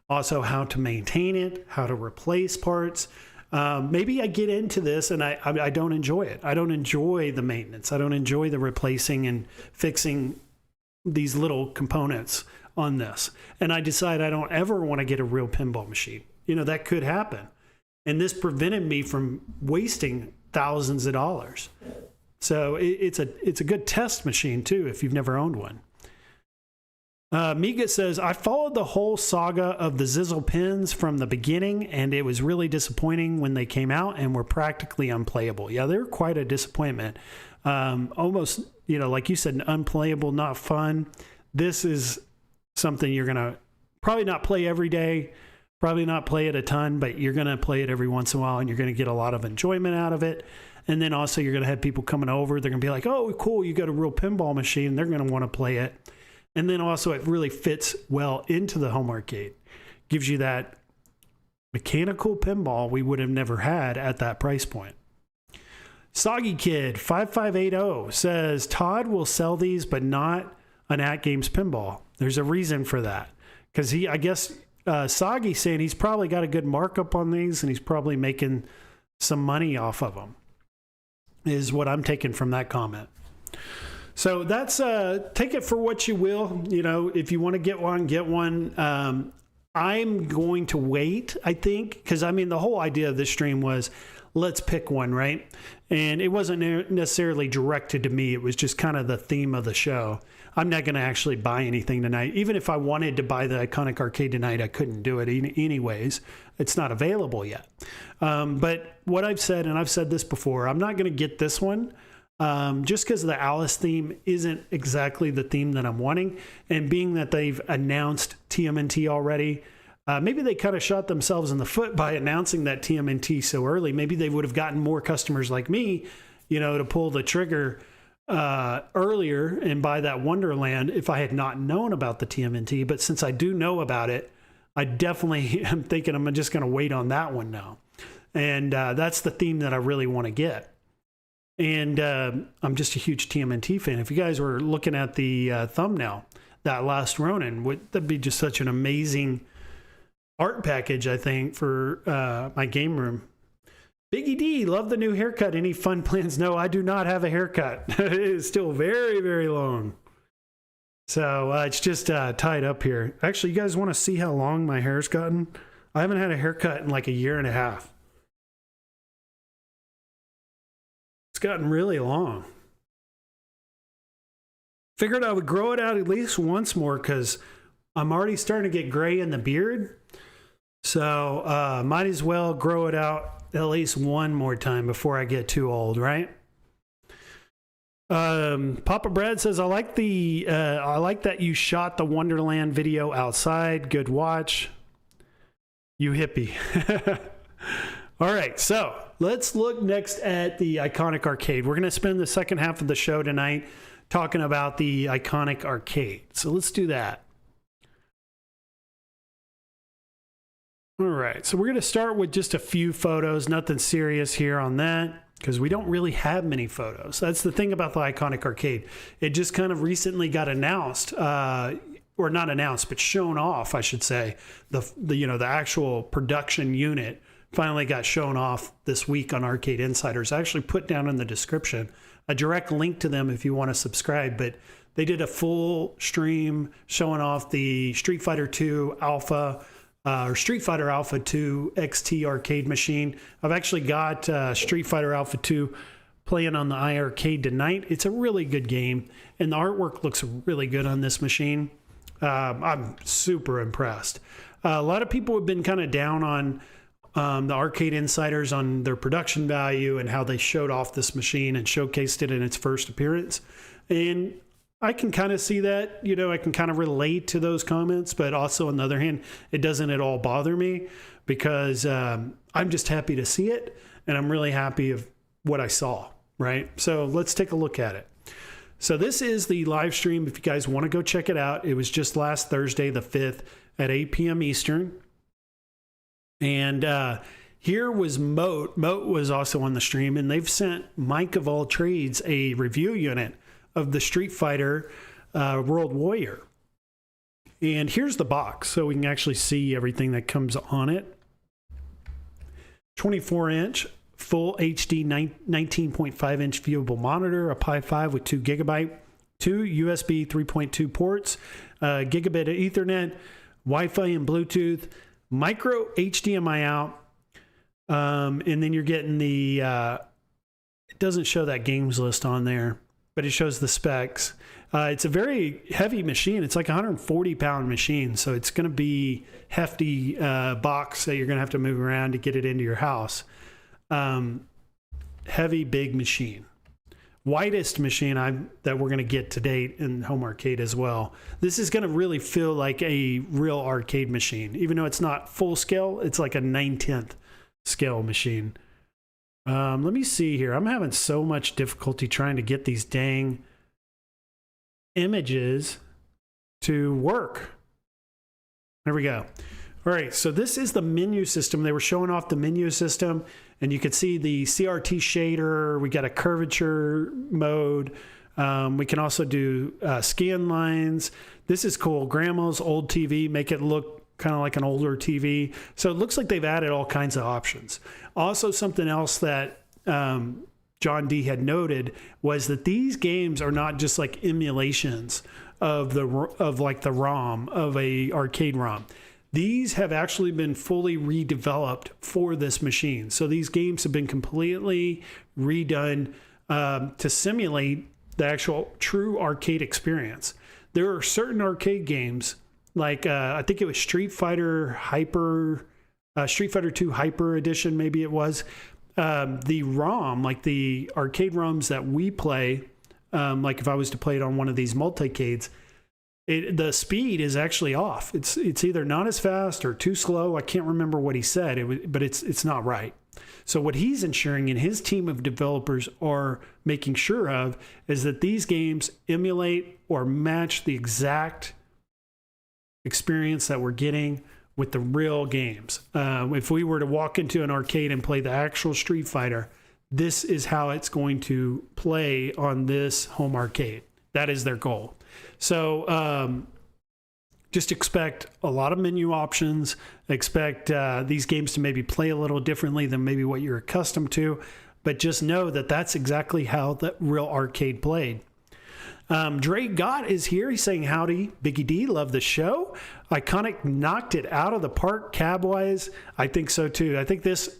Also, how to maintain it, how to replace parts. Maybe I get into this and I don't enjoy it. I don't enjoy the maintenance. I don't enjoy the replacing and fixing these little components on this. And I decide I don't ever want to get a real pinball machine. You know, that could happen. And this prevented me from wasting thousands of dollars. So it's a good test machine too, if you've never owned one. Miga says, I followed the whole saga of the Zizzle pins from the beginning, and it was really disappointing when they came out and were practically unplayable. Yeah, they were quite a disappointment. Almost, you know, like you said, unplayable, not fun. This is something you're going to probably not play every day, probably not play it a ton, but you're going to play it every once in a while, and you're going to get a lot of enjoyment out of it. And then also you're going to have people coming over. They're going to be like, oh, cool, you got a real pinball machine. They're going to want to play it. And then also it really fits well into the home arcade. Gives you that mechanical pinball we would have never had at that price point. Soggy Kid 5580 says, Todd will sell these, but not an At Games pinball. There's a reason for that. Because I guess Soggy's saying he's probably got a good markup on these and he's probably making some money off of them, is what I'm taking from that comment. So that's take it for what you will. You know, if you want to get one, get one. I'm going to wait, I think, because I mean the whole idea of this stream was let's pick one, right? And it wasn't necessarily directed to me. It was just kind of the theme of the show. I'm not going to actually buy anything tonight. Even if I wanted to buy the Iconic Arcade tonight, I couldn't do it anyways. It's not available yet. But what I've said, and I've said this before, I'm not going to get this one. Just because the Alice theme isn't exactly the theme that I'm wanting, and being that they've announced TMNT already, maybe they kind of shot themselves in the foot by announcing that TMNT so early. Maybe they would have gotten more customers like me, you know, to pull the trigger earlier and buy that Wonderland if I had not known about the TMNT. But since I do know about it, I definitely am thinking I'm just going to wait on that one now. And that's the theme that I really want to get. And I'm just a huge TMNT fan. If you guys were looking at the thumbnail, that last Ronin, that'd be just such an amazing art package, I think, for my game room. Biggie D, love the new haircut. Any fun plans? No, I do not have a haircut. It is still very, very long. So it's just tied up here. Actually, you guys want to see how long my hair's gotten? I haven't had a haircut in like a year and a half. Gotten really long. Figured I would grow it out at least once more because I'm already starting to get gray in the beard. So might as well grow it out at least one more time before I get too old, right? Papa Brad says, I like that you shot the Wonderland video outside. Good watch. You hippie. All right, so let's look next at the Iconic Arcade. We're going to spend the second half of the show tonight talking about the Iconic Arcade. So let's do that. All right, so we're going to start with just a few photos. Nothing serious here on that because we don't really have many photos. That's the thing about the Iconic Arcade. It just kind of recently got announced or not announced, but shown off, I should say. The actual production unit finally got shown off this week on Arcade Insiders. I actually put down in the description a direct link to them if you want to subscribe, but they did a full stream showing off the Street Fighter 2 Alpha or Street Fighter Alpha 2 XT arcade machine. I've actually got Street Fighter Alpha 2 playing on the iArcade tonight. It's a really good game, and the artwork looks really good on this machine. I'm super impressed. A lot of people have been kind of down on the Arcade Insiders on their production value and how they showed off this machine and showcased it in its first appearance. And I can kind of see that, I can kind of relate to those comments, but also on the other hand, it doesn't at all bother me because I'm just happy to see it, and I'm really happy of what I saw, right? So let's take a look at it. So this is the live stream. If you guys want to go check it out, it was just last Thursday, the 5th at 8 p.m. Eastern. And here was Moat. Moat was also on the stream, and they've sent Mike of All Trades a review unit of the Street Fighter World Warrior. And here's the box, so we can actually see everything that comes on it. 24-inch. Full HD 19.5-inch viewable monitor, a Pi 5 with 2 GB, 2 USB 3.2 ports, gigabit Ethernet, Wi-Fi and Bluetooth, micro HDMI out, and then you're getting the, it doesn't show that games list on there, but it shows the specs. It's a very heavy machine. It's like a 140-pound machine, so it's going to be hefty box that you're going to have to move around to get it into your house. Heavy, big machine. Widest machine that we're going to get to date in home arcade as well. This is going to really feel like a real arcade machine. Even though it's not full scale, it's like a 9/10 scale machine. Let me see here. I'm having so much difficulty trying to get these dang images to work. There we go. All right, so this is the menu system. They were showing off the menu system, and you could see the CRT shader. We got a curvature mode. We can also do scan lines. This is cool. Grandma's old TV, make it look kind of like an older TV. So it looks like they've added all kinds of options. Also, something else that John D had noted was that these games are not just like emulations of like the ROM of a arcade ROM. These have actually been fully redeveloped for this machine. So these games have been completely redone to simulate the actual true arcade experience. There are certain arcade games, like I think it was Street Fighter 2 Hyper Edition, maybe it was. The ROM, like the arcade ROMs that we play, like if I was to play it on one of these multicades, the speed is actually off. It's either not as fast or too slow. I can't remember what he said, but it's not right. So what he's ensuring and his team of developers are making sure of is that these games emulate or match the exact experience that we're getting with the real games. If we were to walk into an arcade and play the actual Street Fighter, this is how it's going to play on this home arcade. That is their goal. So just expect a lot of menu options. Expect these games to maybe play a little differently than maybe what you're accustomed to. But just know that that's exactly how the real arcade played. Dre Gott is here. He's saying, howdy, Biggie D, love the show. Iconic knocked it out of the park cab-wise. I think so too. I think this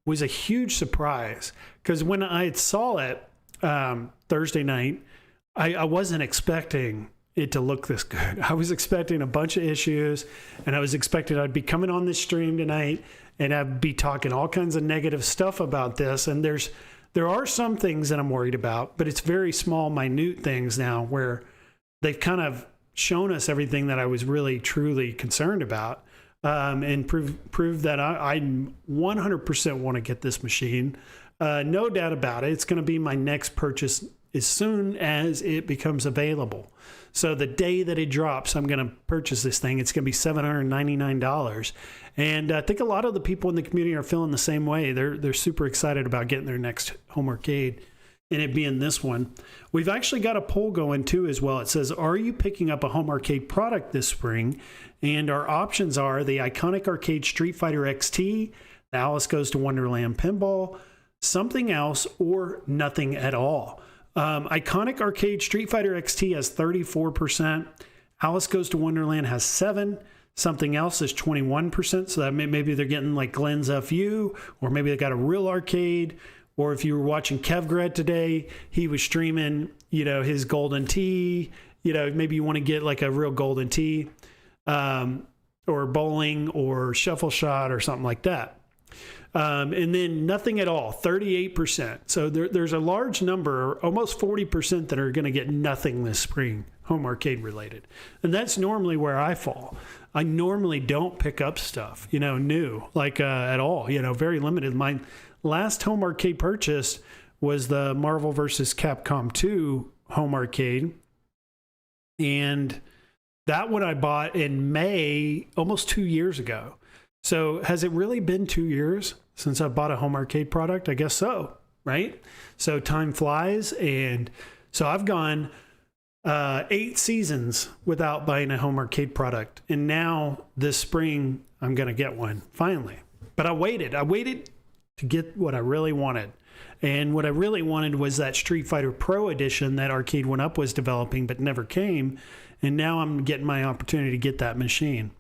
was a huge surprise because when I saw it Thursday night, I wasn't expecting it to look this good. I was expecting a bunch of issues, and I was expecting I'd be coming on this stream tonight and I'd be talking all kinds of negative stuff about this. And there are some things that I'm worried about, but it's very small, minute things now where they've kind of shown us everything that I was really, truly concerned about, and prove that I 100% want to get this machine. No doubt about it. It's going to be my next purchase as soon as it becomes available. So the day that it drops, I'm going to purchase this thing. It's going to be $799. And I think a lot of the people in the community are feeling the same way. They're super excited about getting their next home arcade. and it being this one. We've actually got a poll going too as well. It says, are you picking up a home arcade product this spring? And our options are the iconic arcade Street Fighter XT, the Alice Goes to Wonderland Pinball, something else, or nothing at all. Iconic arcade Street Fighter XT has 34%. Alice Goes to Wonderland has 7%. Something else is 21%. So that maybe they're getting like Glenn's FU, or maybe they got a real arcade. Or if you were watching Kevgred today, he was streaming, his Golden Tee. Maybe you want to get like a real Golden Tee, or bowling or shuffle shot or something like that. And then nothing at all, 38%. So there's a large number, almost 40%, that are going to get nothing this spring, home arcade related. And that's normally where I fall. I normally don't pick up stuff, new, like at all, very limited. My last home arcade purchase was the Marvel vs. Capcom 2 home arcade. And that one I bought in May, almost 2 years ago. So has it really been 2 years since I bought a home arcade product? I guess so, right? So time flies. And so I've gone 8 seasons without buying a home arcade product. And now this spring, I'm going to get one finally. But I waited to get what I really wanted. And what I really wanted was that Street Fighter Pro edition that Arcade 1-Up was developing, but never came. And now I'm getting my opportunity to get that machine.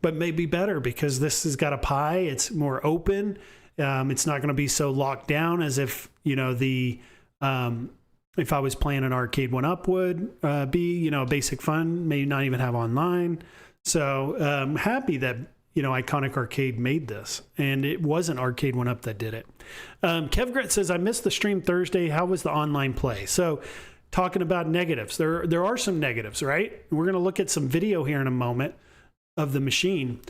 But maybe better because this has got a pie. It's more open. It's not going to be so locked down as if, if I was playing an Arcade 1-Up would be, basic fun, maybe not even have online. So I'm happy that, Iconic Arcade made this, and it wasn't Arcade 1-Up that did it. Kevgret says, I missed the stream Thursday. How was the online play? So talking about negatives, there are some negatives, right? We're going to look at some video here in a moment of the machine,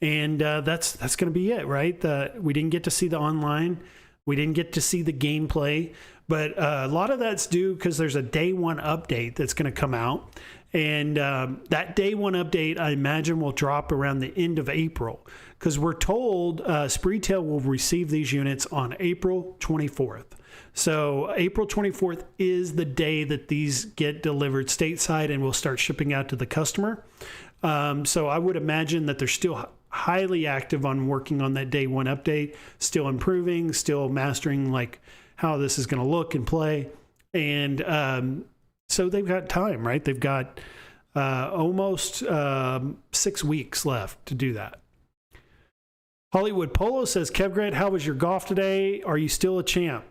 and that's going to be it, right? We didn't get to see the online. We didn't get to see the gameplay, but a lot of that's due because there's a day one update that's going to come out. And that day one update, I imagine, will drop around the end of April because we're told Spreetail will receive these units on April 24th. So April 24th is the day that these get delivered stateside and will start shipping out to the customer. So I would imagine that they're still highly active on working on that day one update, still improving, still mastering like how this is going to look and play. And so they've got time, right? They've got almost 6 weeks left to do that. Hollywood Polo says, Kevgret, how was your golf today? Are you still a champ?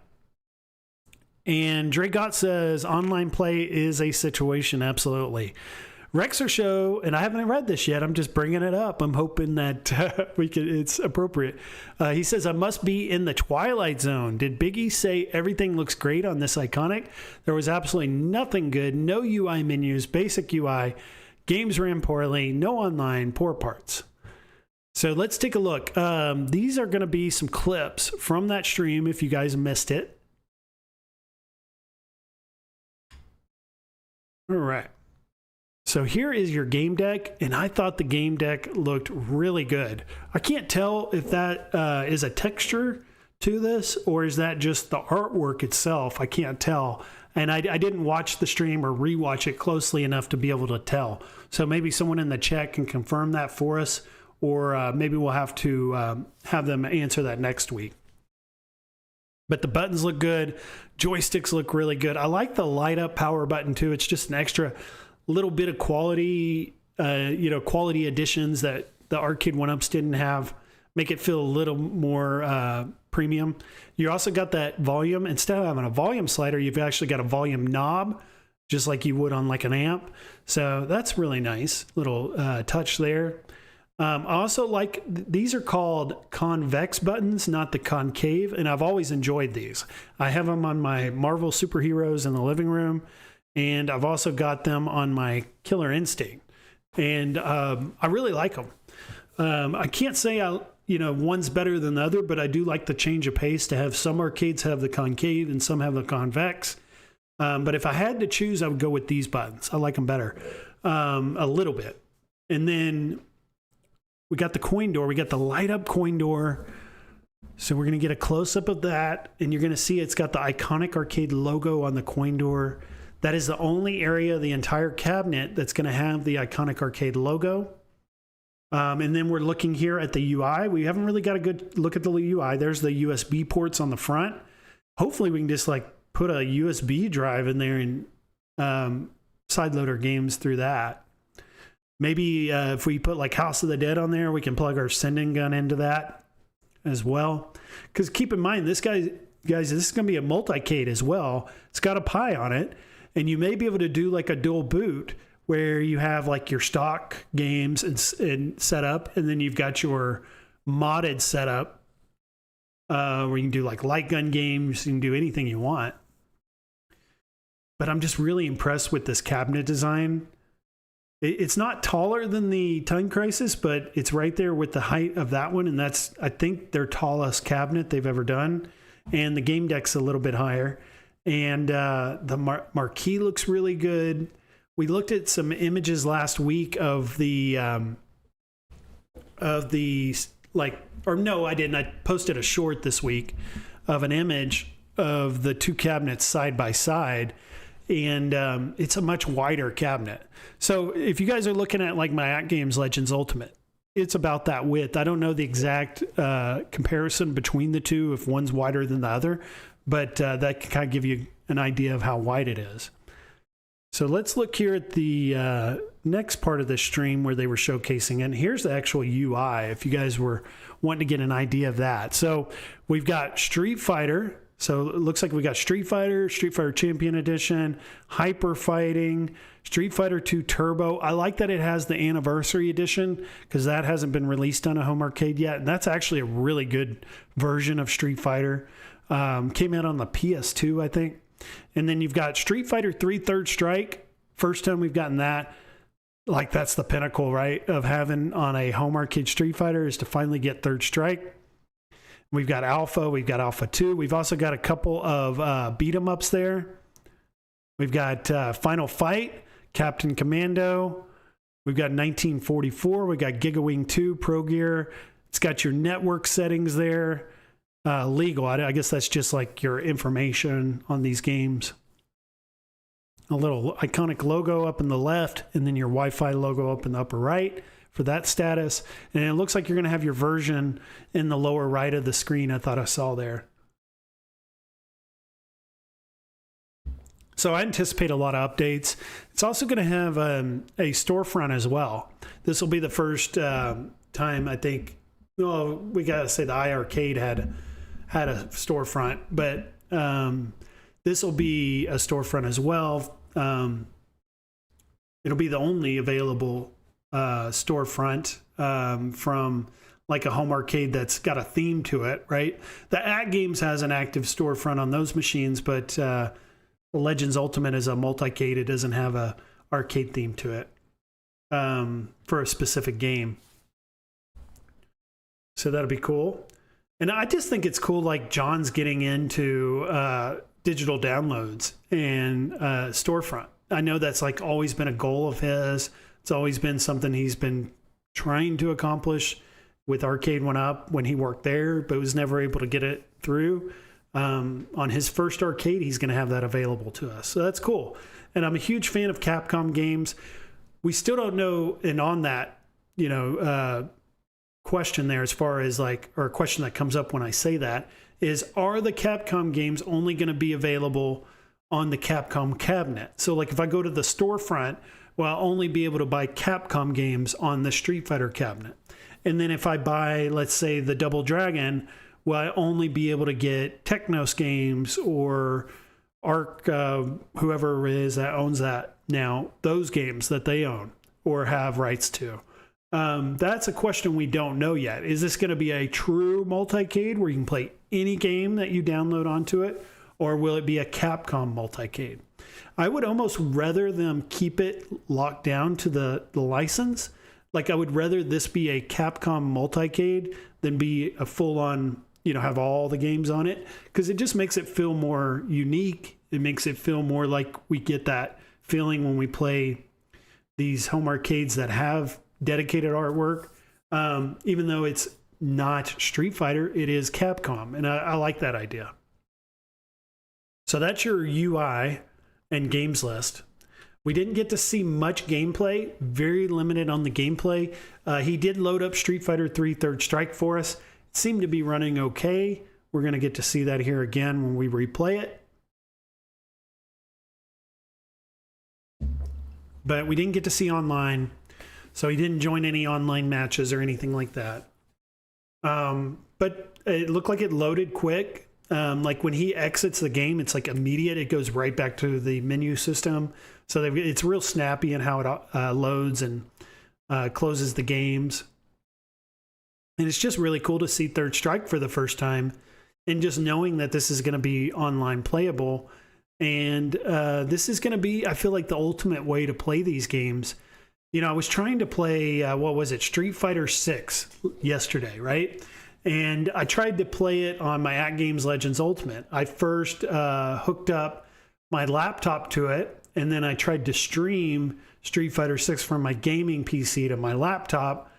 And Dre Gott says, online play is a situation. Absolutely. Rexer Show, and I haven't read this yet. I'm just bringing it up. I'm hoping that it's appropriate. He says, I must be in the Twilight Zone. Did Biggie say everything looks great on this Iconic? There was absolutely nothing good. No UI menus, basic UI. Games ran poorly. No online, poor parts. So let's take a look. These are going to be some clips from that stream if you guys missed it. All right. So here is your game deck, and I thought the game deck looked really good. I can't tell if that is a texture to this, or is that just the artwork itself? I can't tell. And I didn't watch the stream or rewatch it closely enough to be able to tell. So maybe someone in the chat can confirm that for us, or maybe we'll have to have them answer that next week. But the buttons look good. Joysticks look really good. I like the light up power button too. It's just an extra little bit of quality, quality additions that the Arcade 1-Ups didn't have, make it feel a little more premium. You also got that volume. Instead of having a volume slider, you've actually got a volume knob, just like you would on like an amp. So that's really nice little touch there. I also like, these are called convex buttons, not the concave, and I've always enjoyed these. I have them on my Marvel superheroes in the living room, and I've also got them on my Killer Instinct, and I really like them. I can't say one's better than the other, but I do like the change of pace to have some arcades have the concave and some have the convex. But if I had to choose, I would go with these buttons. I like them better a little bit. And then we got the coin door. We got the light up coin door. So we're going to get a close-up of that, and you're going to see it's got the iconic arcade logo on the coin door. That is the only area of the entire cabinet that's going to have the iconic arcade logo. And then we're looking here at the UI. We haven't really got a good look at the UI. There's the USB ports on the front. Hopefully we can just like put a USB drive in there and sideload our games through that. Maybe if we put like House of the Dead on there, we can plug our sending gun into that as well. Because keep in mind, guys, this is going to be a multi-cade as well. It's got a Pi on it. And you may be able to do like a dual boot where you have like your stock games and set up, and then you've got your modded setup where you can do like light gun games, you can do anything you want. But I'm just really impressed with this cabinet design. It's not taller than the Time Crisis, but it's right there with the height of that one, and that's, I think, their tallest cabinet they've ever done. And the game deck's a little bit higher. And the marquee looks really good. We looked at some images last week of the like, or no, I didn't. I posted a short this week of an image of the two cabinets side by side, and it's a much wider cabinet. So if you guys are looking at like my At Games Legends Ultimate, it's about that width. I don't know the exact comparison between the two, if one's wider than the other, but that can kind of give you an idea of how wide it is. So let's look here at the next part of the stream where they were showcasing it. And here's the actual UI, if you guys were wanting to get an idea of that. So we've got Street Fighter. So it looks like we got Street Fighter Champion Edition, Hyper Fighting, Street Fighter 2 Turbo. I like that it has the Anniversary Edition because that hasn't been released on a home arcade yet. And that's actually a really good version of Street Fighter. Came out on the PS2, I think. And then you've got Street Fighter 3 Third Strike. First time we've gotten that. Like, that's the pinnacle, right, of having on a home arcade Street Fighter, is to finally get Third Strike. We've got Alpha. We've got Alpha 2. We've also got a couple of beat-em-ups there. We've got Final Fight, Captain Commando. We've got 1944. We've got Gigawing 2, Pro Gear. It's got your network settings there. Legal, I guess that's just like your information on these games. A little iconic logo up in the left, and then your Wi-Fi logo up in the upper right for that status. And it looks like you're going to have your version in the lower right of the screen. I thought I saw there. So I anticipate a lot of updates. It's also going to have a storefront as well. This will be the first time, I think. Well, we got to say the iArcade had a storefront, but this will be a storefront as well. It'll be the only available storefront from like a home arcade that's got a theme to it, right? The At Games has an active storefront on those machines, but Legends Ultimate is a multi-cade. It doesn't have a arcade theme to it for a specific game. So that'll be cool. And I just think it's cool, like John's getting into digital downloads and storefront. I know that's like always been a goal of his. It's always been something he's been trying to accomplish with Arcade One Up when he worked there, but was never able to get it through. On his first arcade, he's going to have that available to us. So that's cool. And I'm a huge fan of Capcom games. We still don't know, and on that, question there, as far as like, or a question that comes up when I say that, is, are the Capcom games only going to be available on the Capcom cabinet? So like if I go to the storefront, well, I'll only be able to buy Capcom games on the Street Fighter cabinet. And then if I buy, let's say, the Double Dragon, will I only be able to get Technos games or Arc, whoever it is that owns that now, those games that they own or have rights to? That's a question we don't know yet. Is this going to be a true multi-cade where you can play any game that you download onto it, or will it be a Capcom multi-cade? I would almost rather them keep it locked down to the license. Like, I would rather this be a Capcom multi-cade than be a full-on, have all the games on it, because it just makes it feel more unique. It makes it feel more like we get that feeling when we play these home arcades that have dedicated artwork, even though it's not Street Fighter, it is Capcom. And I like that idea. So that's your UI and games list. We didn't get to see much gameplay, very limited on the gameplay. He did load up Street Fighter 3 Third Strike for us. It seemed to be running okay. We're going to get to see that here again when we replay it. But we didn't get to see online, so he didn't join any online matches or anything like that. But it looked like it loaded quick. Like when he exits the game, it's like immediate. It goes right back to the menu system. So it's real snappy in how it loads and closes the games. And it's just really cool to see Third Strike for the first time, and just knowing that this is going to be online playable. And this is going to be, I feel like, the ultimate way to play these games. You know, I was trying to play, what was it, Street Fighter 6 yesterday, right? And I tried to play it on my At Games Legends Ultimate. I first hooked up my laptop to it, and then I tried to stream Street Fighter 6 from my gaming PC to my laptop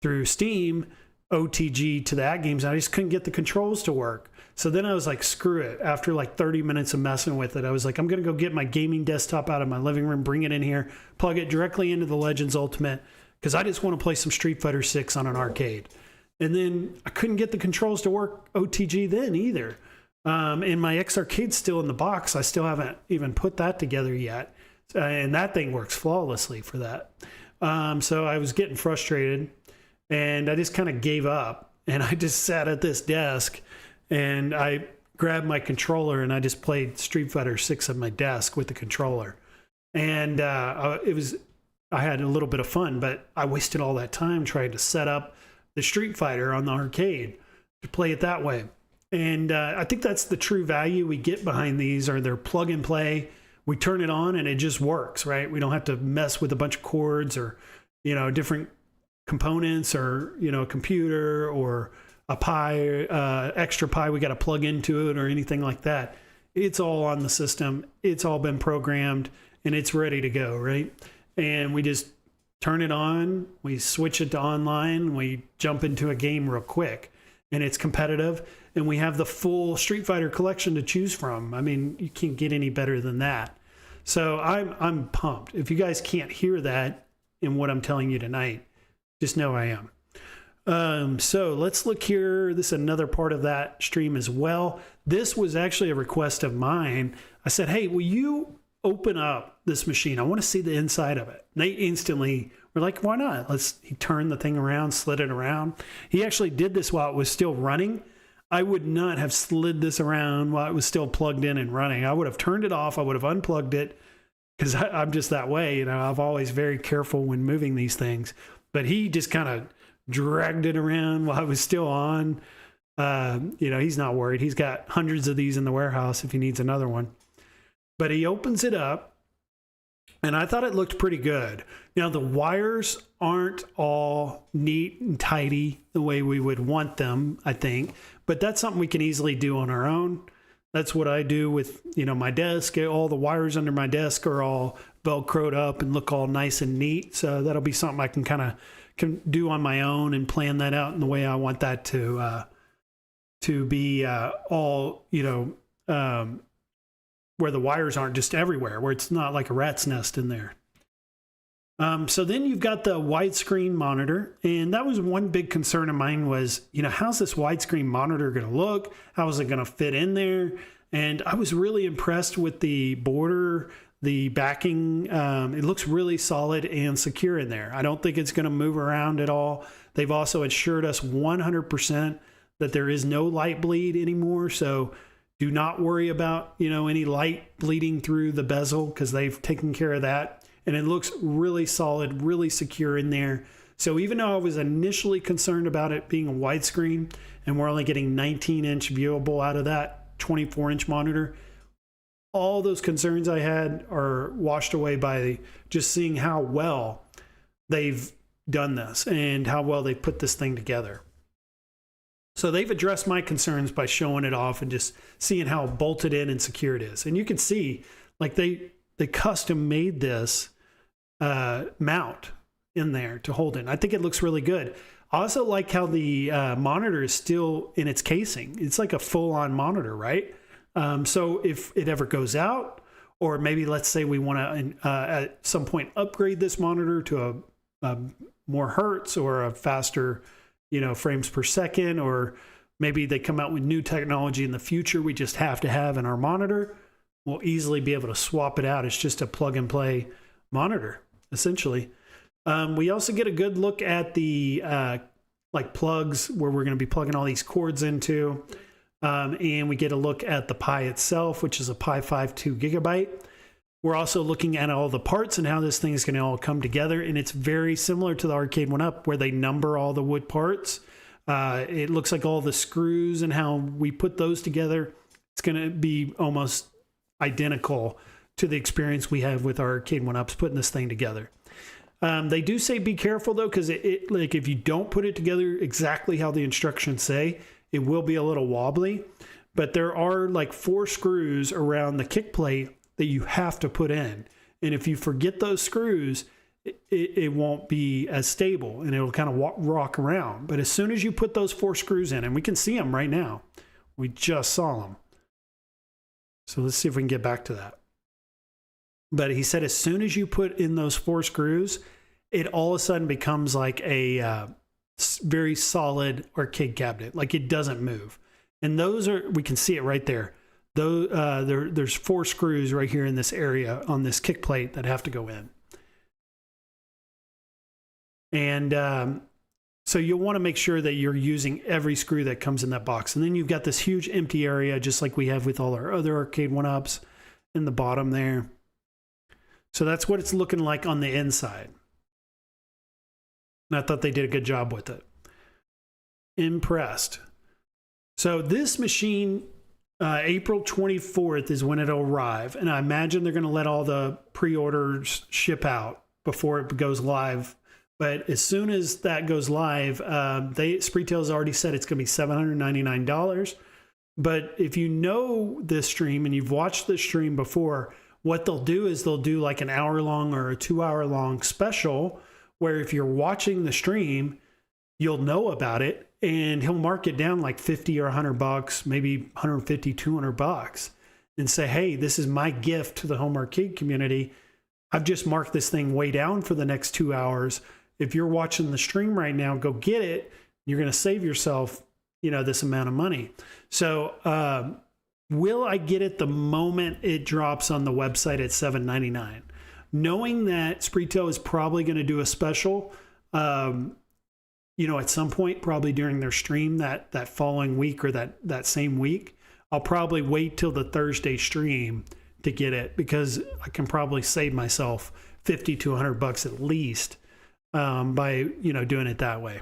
through Steam, OTG to the At Games. I just couldn't get the controls to work. So then I was like, screw it. After like 30 minutes of messing with it, I was like, I'm going to go get my gaming desktop out of my living room, bring it in here, plug it directly into the Legends Ultimate, because I just want to play some Street Fighter 6 on an arcade. And then I couldn't get the controls to work OTG then either. And my X Arcade's still in the box. I still haven't even put that together yet. And that thing works flawlessly for that. So I was getting frustrated, and I just kind of gave up. And I just sat at this desk, and I grabbed my controller, and I just played Street Fighter 6 at my desk with the controller. And I had a little bit of fun, but I wasted all that time trying to set up the Street Fighter on the arcade to play it that way. And I think that's the true value we get behind these, are they're plug and play. We turn it on and it just works, right? We don't have to mess with a bunch of cords or, you know, different components, or, you know, a computer or a extra Pi we got to plug into it or anything like that. It's all on the system. It's all been programmed and it's ready to go, right? And we just turn it on, we switch it to online, we jump into a game real quick, and it's competitive, and we have the full Street Fighter collection to choose from. I mean, you can't get any better than that. So I'm pumped. If you guys can't hear that in what I'm telling you tonight, just know I am. So let's look here. This is another part of that stream as well. This was actually a request of mine. I said, hey, will you open up this machine? I want to see the inside of it. And they instantly were like, why not? He turned the thing around, slid it around. He actually did this while it was still running. I would not have slid this around while it was still plugged in and running. I would have turned it off. I would have unplugged it, because I'm just that way. You know, I'm always very careful when moving these things. But he just kind of dragged it around while it was still on. You know, he's not worried. He's got hundreds of these in the warehouse if he needs another one. But he opens it up, and I thought it looked pretty good. Now, the wires aren't all neat and tidy the way we would want them, I think. But that's something we can easily do on our own. That's what I do with, you know, my desk. All the wires under my desk are all Velcroed up and look all nice and neat. So that'll be something I can do on my own and plan that out in the way I want that to be all, you know, where the wires aren't just everywhere, where it's not like a rat's nest in there. So then you've got the widescreen monitor, and that was one big concern of mine was, you know, how's this widescreen monitor going to look? How is it going to fit in there? And I was really impressed with the border, the backing. It looks really solid and secure in there. I don't think it's going to move around at all. They've also assured us 100% that there is no light bleed anymore. So do not worry about, you know, any light bleeding through the bezel, because they've taken care of that. And it looks really solid, really secure in there. So even though I was initially concerned about it being a widescreen and we're only getting 19-inch viewable out of that 24-inch monitor, all those concerns I had are washed away by just seeing how well they've done this and how well they put this thing together. So they've addressed my concerns by showing it off and just seeing how bolted in and secure it is. And you can see, like, they custom made this mount in there to hold it. And I think it looks really good. I also like how the monitor is still in its casing. It's like a full-on monitor, right? So if it ever goes out, or maybe let's say we want to at some point upgrade this monitor to a more hertz or a faster, frames per second, or maybe they come out with new technology in the future we just have to have in our monitor, we'll easily be able to swap it out. It's just a plug and play monitor, essentially. We also get a good look at the like plugs where we're going to be plugging all these cords into. And we get a look at the Pi itself, which is a Pi 5 2 gigabyte. We're also looking at all the parts and how this thing is going to all come together. And it's very similar to the Arcade 1-Up where they number all the wood parts. It looks like all the screws and how we put those together. It's going to be almost identical to the experience we have with our Arcade 1-Ups putting this thing together. They do say be careful though, because like if you don't put it together exactly how the instructions say, it will be a little wobbly. But there are like 4 screws around the kick plate that you have to put in. And if you forget those screws, it won't be as stable and it'll kind of rock around. But as soon as you put those 4 screws in, and we can see them right now, we just saw them. So let's see if we can get back to that. But he said as soon as you put in those 4 screws, it all of a sudden becomes like a very solid arcade cabinet. Like it doesn't move. And those are, we can see it right there. Though there's 4 screws right here in this area on this kick plate that have to go in. And so you'll want to make sure that you're using every screw that comes in that box. And then you've got this huge empty area, just like we have with all our other Arcade 1-Ups in the bottom there. So that's what it's looking like on the inside. And I thought they did a good job with it. Impressed. So this machine, April 24th is when it'll arrive. And I imagine they're going to let all the pre-orders ship before it goes live. But as soon as that goes live, Spreetail's already said it's going to be $799. But if you know this stream and you've watched this stream before, what they'll do is they'll do like an hour-long or a 2-hour-long special where if you're watching the stream, you'll know about it, and he'll mark it down like 50 or $100, maybe 150, $200, and say, hey, this is my gift to the home arcade community. I've just marked this thing way down for the next 2 hours. If you're watching the stream right now, go get it. You're going to save yourself, this amount of money. So, will I get it the moment it drops on the website at $7.99? Knowing that Spreetail is probably going to do a special, at some point, probably during their stream that following week or that same week, I'll probably wait till the Thursday stream to get it because I can probably save myself $50 to $100 at least by doing it that way.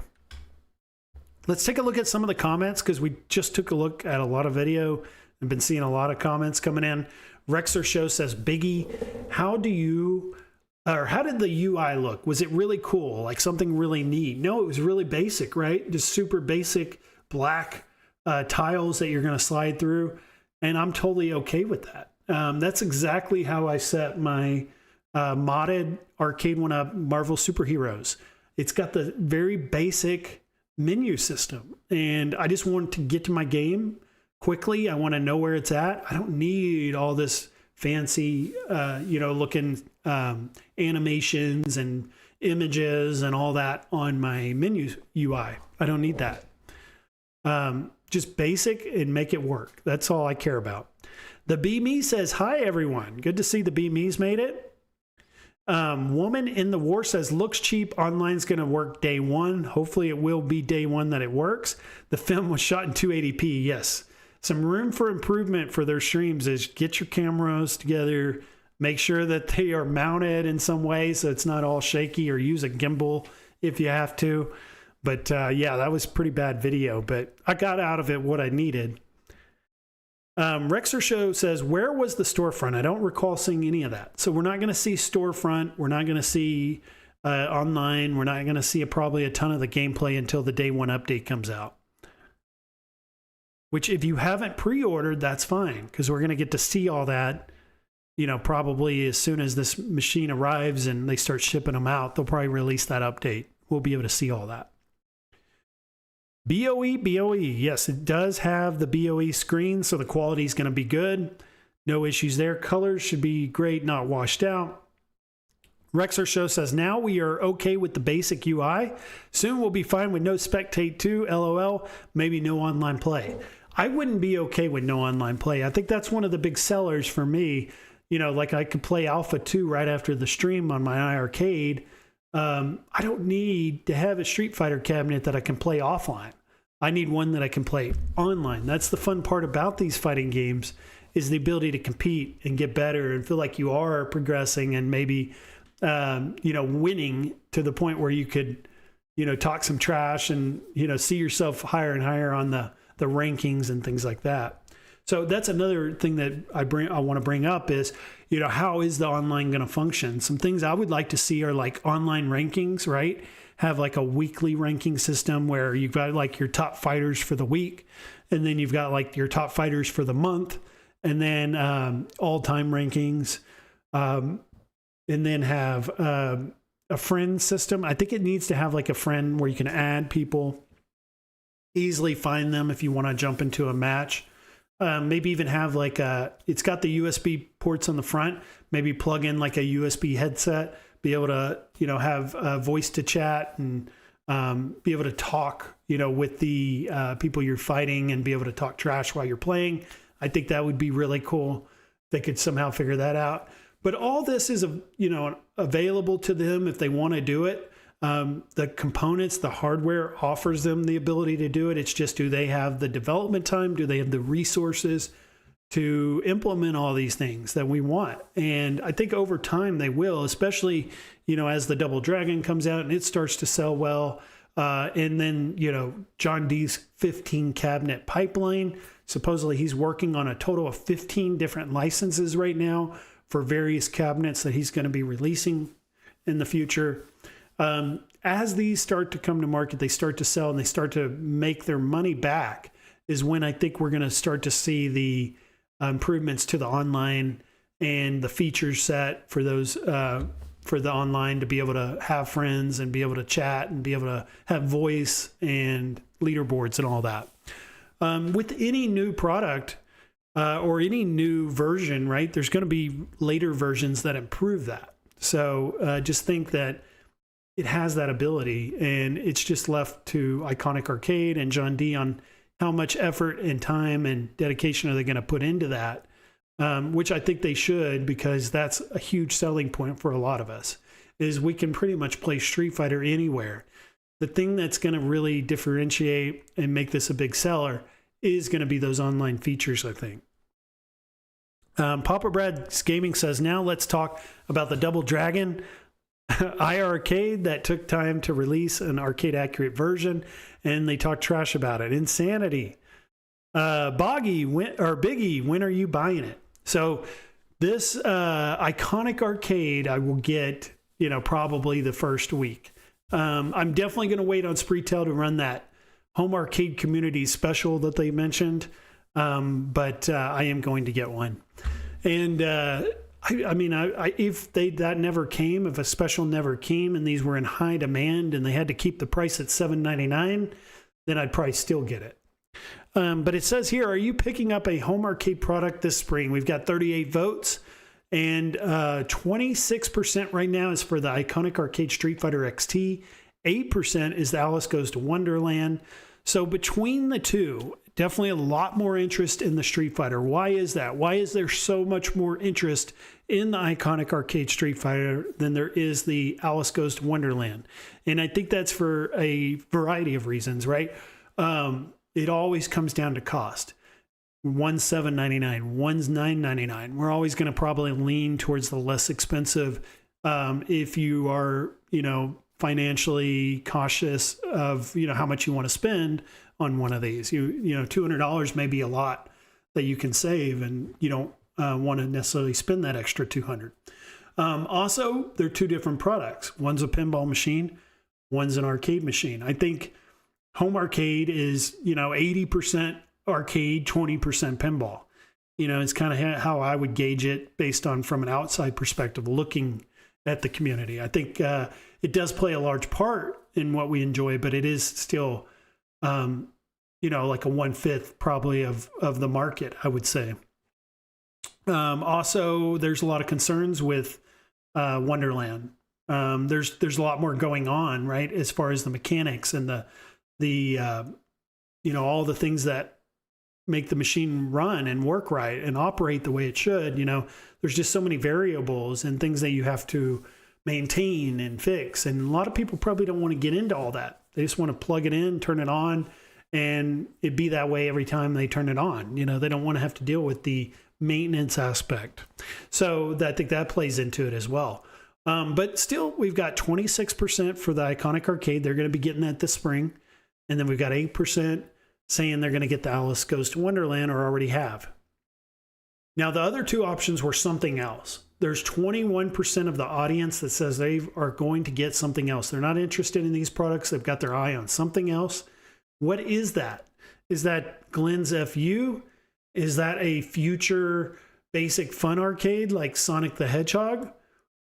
Let's take a look at some of the comments because we just took a look at a lot of video. I've been seeing a lot of comments coming in. Rexer Show says, Biggie, how did the UI look? Was it really cool? Like something really neat? No, it was really basic, right? Just super basic black tiles that you're going to slide through. And I'm totally okay with that. That's exactly how I set my modded Arcade 1-Up Marvel Superheroes. It's got the very basic menu system. And I just want to get to my game quickly. I want to know where it's at. I don't need all this fancy, looking animations and images and all that on my menu UI. I don't need that. Just basic and make it work. That's all I care about. The Be Me says, hi, everyone. Good to see the Be Me's made it. Woman in the War says, looks cheap. Online's going to work day 1. Hopefully it will be day 1 that it works. The film was shot in 280p. Yes. Some room for improvement for their streams is get your cameras together, make sure that they are mounted in some way so it's not all shaky, or use a gimbal if you have to. But yeah, that was pretty bad video, but I got out of it what I needed. Rexer Show says, where was the storefront? I don't recall seeing any of that. So we're not going to see storefront. We're not going to see online. We're not going to see probably a ton of the gameplay until the day 1 update comes out. Which if you haven't pre-ordered, that's fine, because we're going to get to see all that, probably as soon as this machine arrives and they start shipping them out, they'll probably release that update. We'll be able to see all that. BOE. Yes, it does have the BOE screen, so the quality is going to be good. No issues there. Colors should be great, not washed out. Rexer Show says, now we are okay with the basic UI. Soon we'll be fine with no Spectate 2, LOL, maybe no online play. I wouldn't be okay with no online play. I think that's one of the big sellers for me. Like I could play Alpha 2 right after the stream on my iArcade. I don't need to have a Street Fighter cabinet that I can play offline. I need one that I can play online. That's the fun part about these fighting games, is the ability to compete and get better and feel like you are progressing and maybe, winning to the point where you could, talk some trash and, see yourself higher and higher on the rankings and things like that. So that's another thing that I want to bring up is, how is the online going to function? Some things I would like to see are like online rankings, right? Have like a weekly ranking system where you've got like your top fighters for the week, and then you've got like your top fighters for the month, and then all-time rankings, and then have a friend system. I think it needs to have like a friend where you can add people, easily find them if you want to jump into a match. Maybe even have like it's got the USB ports on the front, maybe plug in like a USB headset, be able to, have a voice to chat and be able to talk, with the people you're fighting and be able to talk trash while you're playing. I think that would be really cool. They could somehow figure that out. But all this is, available to them if they want to do it. The components, the hardware offers them the ability to do it. It's just, do they have the development time? Do they have the resources to implement all these things that we want? And I think over time they will, especially, as the Double Dragon comes out and it starts to sell well. And then, John D's 15 cabinet pipeline. Supposedly he's working on a total of 15 different licenses right now for various cabinets that he's going to be releasing in the future. As these start to come to market, they start to sell and they start to make their money back, is when I think we're going to start to see the improvements to the online and the feature set for those, for the online, to be able to have friends and be able to chat and be able to have voice and leaderboards and all that. With any new product or any new version, right, there's going to be later versions that improve that. So just think that it has that ability, and it's just left to Iconic Arcade and John D on how much effort and time and dedication are they going to put into that, which I think they should, because that's a huge selling point for a lot of us, is we can pretty much play Street Fighter anywhere. The thing that's going to really differentiate and make this a big seller is going to be those online features, I think. Papa Brad's Gaming says, now let's talk about the Double Dragon iArcade that took time to release an arcade accurate version, and they talk trash about it. Insanity. Biggie, when are you buying it? So this Iconic Arcade I will get, probably the first week. I'm definitely going to wait on Spreetel to run that home arcade community special that they mentioned, but I am going to get one. And if that never came, if a special never came and these were in high demand and they had to keep the price at $7.99, then I'd probably still get it. But it says here, are you picking up a home arcade product this spring? We've got 38 votes, and 26% right now is for the Iconic Arcade Street Fighter XT. 8% is the Alice Goes to Wonderland. So between the two, definitely a lot more interest in the Street Fighter. Why is that? Why is there so much more interest in the Iconic Arcade Street Fighter than there is the Alice Goes to Wonderland? And I think that's for a variety of reasons, right? It always comes down to cost. One's $7.99, one's $9.99. We're always going to probably lean towards the less expensive if you are, financially cautious of, how much you want to spend on one of these. $200 may be a lot that you can save, and you don't want to necessarily spend that extra $200. Also, they're two different products. One's a pinball machine, one's an arcade machine. I think home arcade is, 80% arcade, 20% pinball. It's kind of how I would gauge it based on from an outside perspective, looking at the community. I think it does play a large part in what we enjoy, but it is still, like a 1/5 probably of the market, I would say. Also, there's a lot of concerns with Wonderland. There's a lot more going on, right, as far as the mechanics and the all the things that make the machine run and work right and operate the way it should. There's just so many variables and things that you have to maintain and fix. And a lot of people probably don't want to get into all that. They just want to plug it in, turn it on, and it'd be that way every time they turn it on. They don't want to have to deal with the maintenance aspect. So I think that plays into it as well. But still, we've got 26% for the Iconic Arcade. They're going to be getting that this spring. And then we've got 8% saying they're going to get the Alice Goes to Wonderland or already have. Now, the other two options were something else. There's 21% of the audience that says they are going to get something else. They're not interested in these products. They've got their eye on something else. What is that? Is that Glenn's FU? Is that a future basic fun arcade like Sonic the Hedgehog?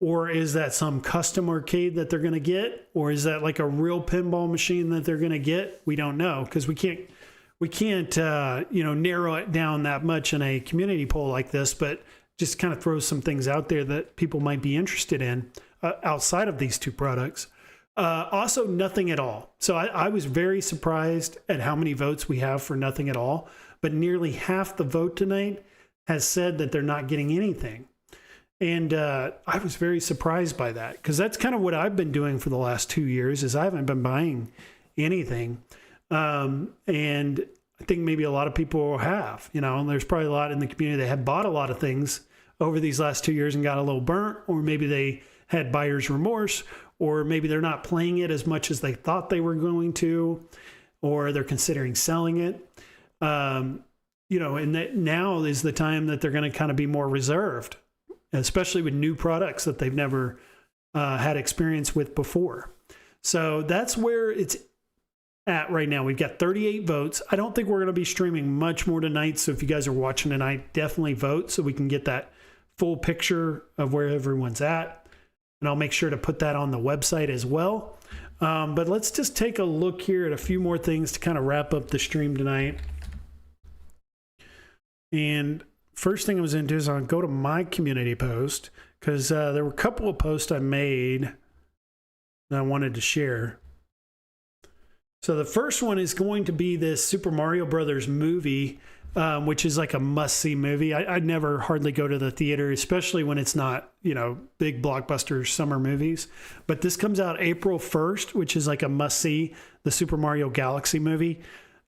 Or is that some custom arcade that they're going to get? Or is that like a real pinball machine that they're going to get? We don't know, because we can't narrow it down that much in a community poll like this, but just kind of throw some things out there that people might be interested in outside of these two products. Also, nothing at all. So I was very surprised at how many votes we have for nothing at all, but nearly half the vote tonight has said that they're not getting anything. And I was very surprised by that, because that's kind of what I've been doing for the last 2 years, is I haven't been buying anything. And I think maybe a lot of people have, and there's probably a lot in the community that have bought a lot of things over these last 2 years and got a little burnt, or maybe they had buyer's remorse, or maybe they're not playing it as much as they thought they were going to, or they're considering selling it. And that now is the time that they're going to kind of be more reserved, especially with new products that they've never had experience with before. So that's where it's at right now. We've got 38 votes. I don't think we're going to be streaming much more tonight. So if you guys are watching tonight, definitely vote so we can get that full picture of where everyone's at. And I'll make sure to put that on the website as well. But let's just take a look here at a few more things to kind of wrap up the stream tonight. And first thing I was going to do is I'll go to my community post, because there were a couple of posts I made that I wanted to share. So the first one is going to be this Super Mario Brothers movie, which is like a must-see movie. I'd never hardly go to the theater, especially when it's not, big blockbuster summer movies. But this comes out April 1st, which is like a must-see, the Super Mario Galaxy movie.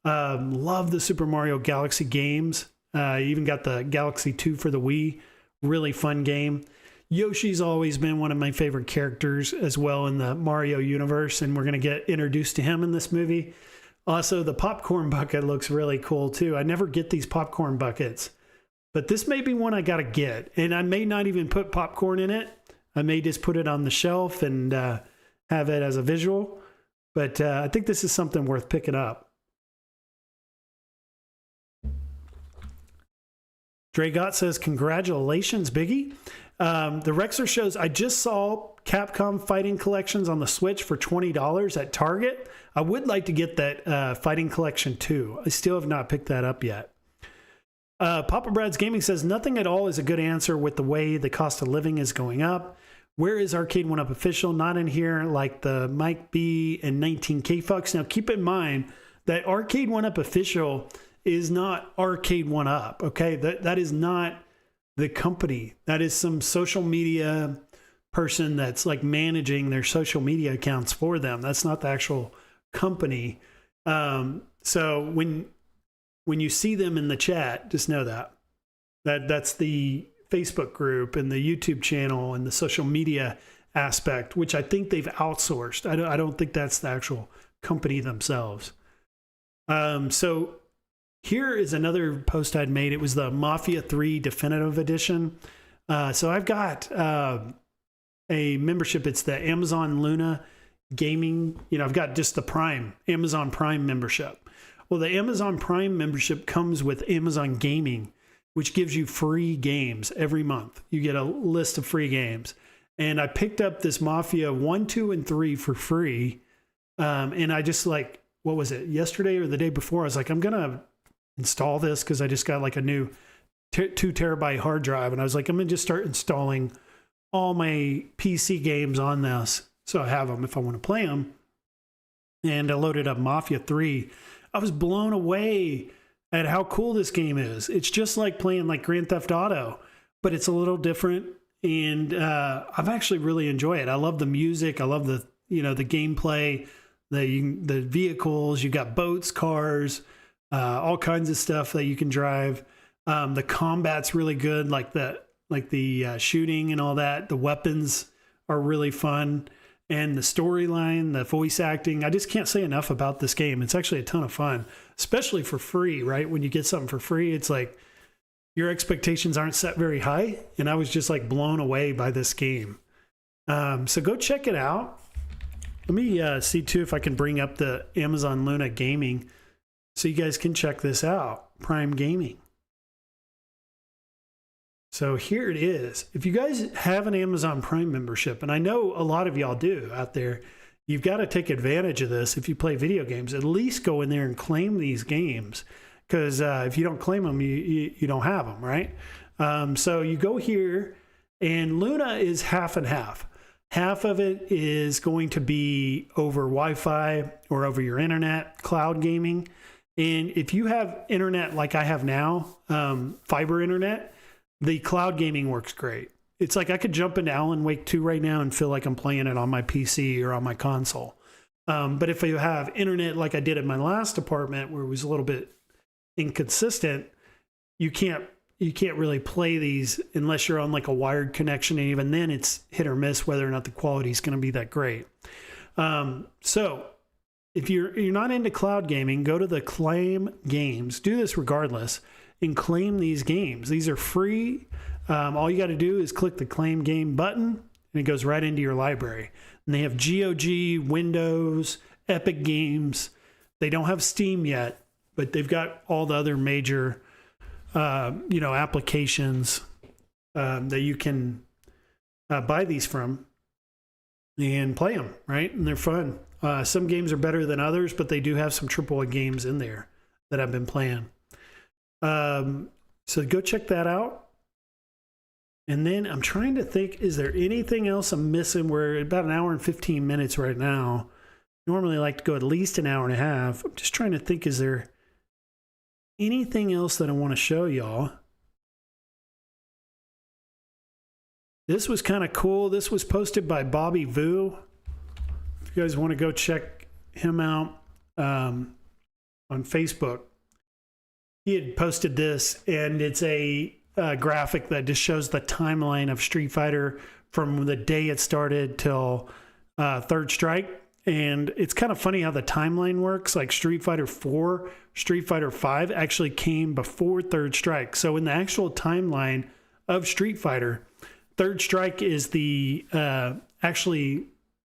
Love the Super Mario Galaxy games. Even got the Galaxy 2 for the Wii. Really fun game. Yoshi's always been one of my favorite characters as well in the Mario universe, and we're going to get introduced to him in this movie. Also, the popcorn bucket looks really cool too. I never get these popcorn buckets, but this may be one I got to get. And I may not even put popcorn in it. I may just put it on the shelf and have it as a visual. But I think this is something worth picking up. Dragot says, congratulations, Biggie. The Rexer shows, I just saw Capcom Fighting Collections on the Switch for $20 at Target. I would like to get that Fighting Collection too. I still have not picked that up yet. Papa Brad's Gaming says, nothing at all is a good answer with the way the cost of living is going up. Where is Arcade 1-Up Official? Not in here like the Mike B and 19K Fox. Now keep in mind that Arcade 1-Up Official is not Arcade 1-Up, okay? That is not the company. That is some social media person that's like managing their social media accounts for them. That's not the actual company. So when you see them in the chat, just know that's the Facebook group and the YouTube channel and the social media aspect, which I think they've outsourced. I don't think that's the actual company themselves. So here is another post I'd made. It was the Mafia 3 Definitive Edition. So I've got a membership. It's the Amazon Luna Gaming. I've got just the Amazon Prime membership. Well, the Amazon Prime membership comes with Amazon Gaming. which gives you free games every month. You get a list of free games. And I picked up this Mafia 1, 2, and 3 for free. And I just like, what was it, yesterday or the day before? I was like, I'm going to install this because I just got like a new 2 terabyte hard drive. And I was like, I'm going to just start installing all my PC games on this, so I have them if I want to play them. And I loaded up Mafia 3. I was blown away at how cool this game is. It's just like playing like Grand Theft Auto, but it's a little different. And I've actually really enjoyed it. I love the music. I love the gameplay, the vehicles. You got boats, cars, all kinds of stuff that you can drive. The combat's really good, like the shooting and all that. The weapons are really fun, and the storyline, the voice acting. I just can't say enough about this game. It's actually a ton of fun, especially for free, right? When you get something for free, it's like your expectations aren't set very high, and I was just like blown away by this game. So go check it out. Let me see too if I can bring up the Amazon Luna Gaming so you guys can check this out. Prime Gaming. So here it is. If you guys have an Amazon Prime membership, and I know a lot of y'all do out there, you've got to take advantage of this. If you play video games, at least go in there and claim these games, because if you don't claim them, you don't have them, right? So you go here, and Luna is half and half. Half of it is going to be over Wi-Fi or over your internet, cloud gaming. And if you have internet like I have now, fiber internet, the cloud gaming works great. It's like I could jump into Alan Wake 2 right now and feel like I'm playing it on my PC or on my console. But if you have internet like I did at my last apartment, where it was a little bit inconsistent, you can't really play these unless you're on like a wired connection. And even then it's hit or miss whether or not the quality is going to be that great. So if you're not into cloud gaming, go to the Claim Games. Do this regardless. And claim these games. These are free. All you got to do is click the Claim Game button, and it goes right into your library. And they have GOG, Windows, Epic Games. They don't have Steam yet, but they've got all the other major, applications that you can buy these from and play them, right? And they're fun. Some games are better than others, but they do have some AAA games in there that I've been playing. So go check that out. And then I'm trying to think, is there anything else I'm missing? We're about an hour and 15 minutes right now. Normally I like to go at least an hour and a half. I'm just trying to think, is there anything else that I want to show y'all? This was kind of cool. This was posted by Bobby Vu. If you guys want to go check him out on Facebook. He had posted this, and it's a graphic that just shows the timeline of Street Fighter from the day it started till Third Strike. And it's kind of funny how the timeline works. Like Street Fighter 4, Street Fighter 5 actually came before Third Strike. So in the actual timeline of Street Fighter, Third Strike is the actually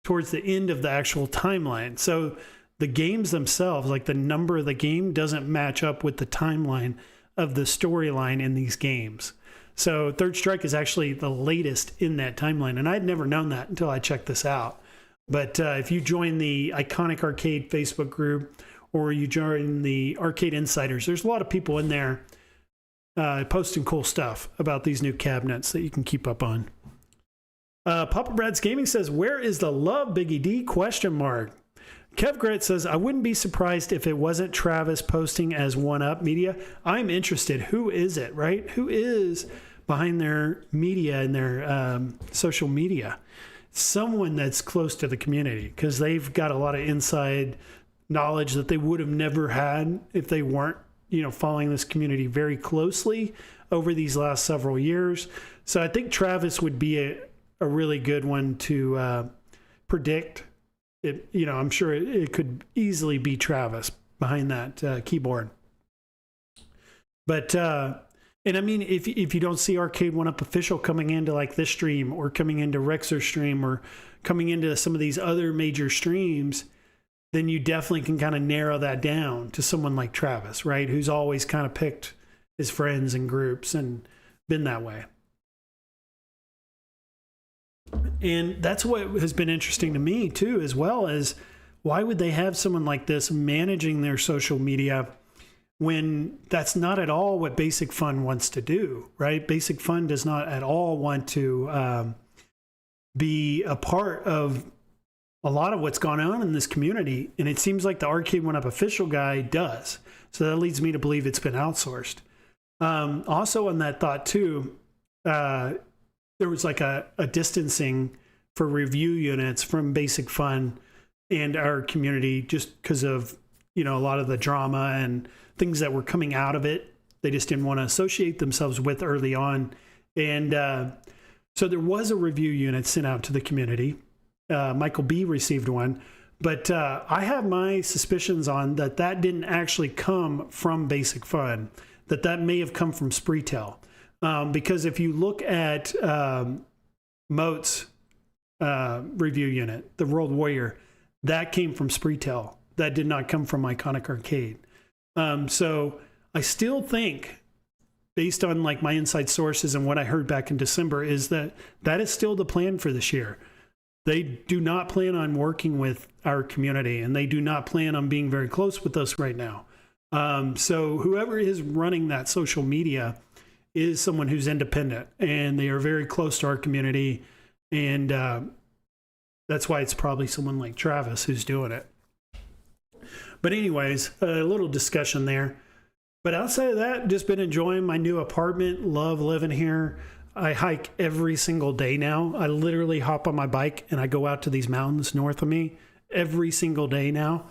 towards the end of the actual timeline. So the games themselves, like the number of the game, doesn't match up with the timeline of the storyline in these games. So Third Strike is actually the latest in that timeline. And I'd never known that until I checked this out. But if you join the Iconic Arcade Facebook group, or you join the Arcade Insiders, there's a lot of people in there posting cool stuff about these new cabinets that you can keep up on. Papa Brad's Gaming says, where is the love, Biggie D? ? Kev Grit says, I wouldn't be surprised if it wasn't Travis posting as One Up Media. I'm interested. Who is it, right? Who is behind their media and their social media? Someone that's close to the community, because they've got a lot of inside knowledge that they would have never had if they weren't, following this community very closely over these last several years. So I think Travis would be a really good one to predict. I'm sure it could easily be Travis behind that keyboard. But, and I mean, if you don't see Arcade 1-Up Official coming into like this stream, or coming into Rexer's stream, or coming into some of these other major streams, then you definitely can kind of narrow that down to someone like Travis, right? Who's always kind of picked his friends and groups and been that way. And that's what has been interesting to me too, as well as why would they have someone like this managing their social media when that's not at all what Basic Fun wants to do, right? Basic Fun does not at all want to be a part of a lot of what's gone on in this community. And it seems like the Arcade One Up official guy does. So that leads me to believe it's been outsourced. Also on that thought too, there was like a distancing for review units from Basic Fun and our community just because of, you know, a lot of the drama and things that were coming out of it. They just didn't want to associate themselves with early on. And so there was a review unit sent out to the community. Michael B received one, but I have my suspicions on that didn't actually come from Basic Fun, that may have come from Spreetel. Because if you look at Moat's review unit, the World Warrior, that came from Spreetel. That did not come from Iconic Arcade. So I still think, based on like my inside sources and what I heard back in December, is that is still the plan for this year. They do not plan on working with our community, and they do not plan on being very close with us right now. So whoever is running that social media is someone who's independent, and they are very close to our community. And that's why it's probably someone like Travis who's doing it. But anyways, a little discussion there. But outside of that, just been enjoying my new apartment. Love living here. I hike every single day now. I literally hop on my bike and I go out to these mountains north of me every single day now.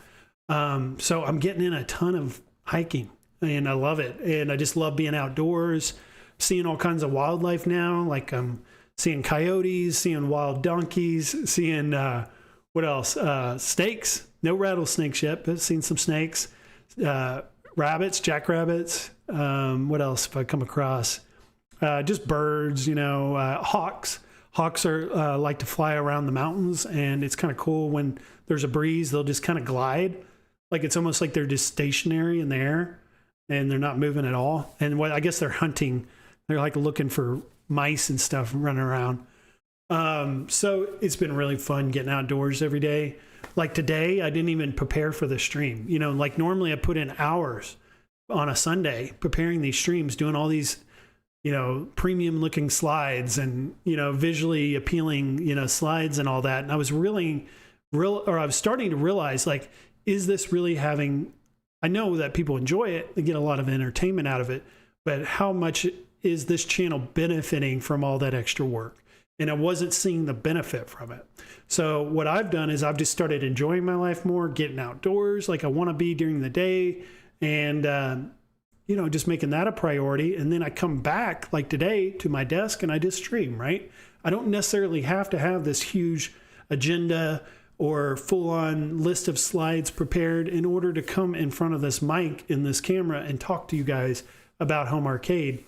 So I'm getting in a ton of hiking and I love it. And I just love being outdoors, seeing all kinds of wildlife now. Like I'm seeing coyotes, seeing wild donkeys, seeing, what else? Snakes. No rattlesnakes yet, but seen some snakes. Rabbits, jackrabbits. What else have I come across? Just birds, you know, hawks. Hawks are like to fly around the mountains, and it's kind of cool when there's a breeze. They'll just kind of glide, like it's almost like they're just stationary in the air, and they're not moving at all. And what I guess they're hunting. They're like looking for mice and stuff running around. So it's been really fun getting outdoors every day. Like today, I didn't even prepare for the stream. You know, like normally I put in hours on a Sunday preparing these streams, doing all these, you know, premium looking slides and, you know, visually appealing, you know, slides and all that. And I was I was starting to realize, like, is this really having, I know that people enjoy it, they get a lot of entertainment out of it, but how much is this channel benefiting from all that extra work? And I wasn't seeing the benefit from it. So what I've done is I've just started enjoying my life more, getting outdoors like I want to be during the day, and, you know, just making that a priority. And then I come back like today to my desk and I just stream, right? I don't necessarily have to have this huge agenda or full-on list of slides prepared in order to come in front of this mic in this camera and talk to you guys about home arcade.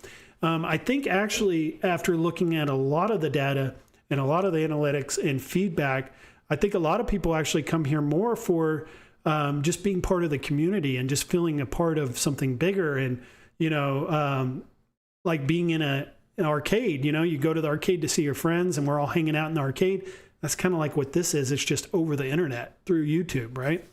I think actually after looking at a lot of the data and a lot of the analytics and feedback, I think a lot of people actually come here more for just being part of the community and just feeling a part of something bigger. And, you know, like being in an arcade, you know, you go to the arcade to see your friends and we're all hanging out in the arcade. That's kind of like what this is. It's just over the internet through YouTube, right?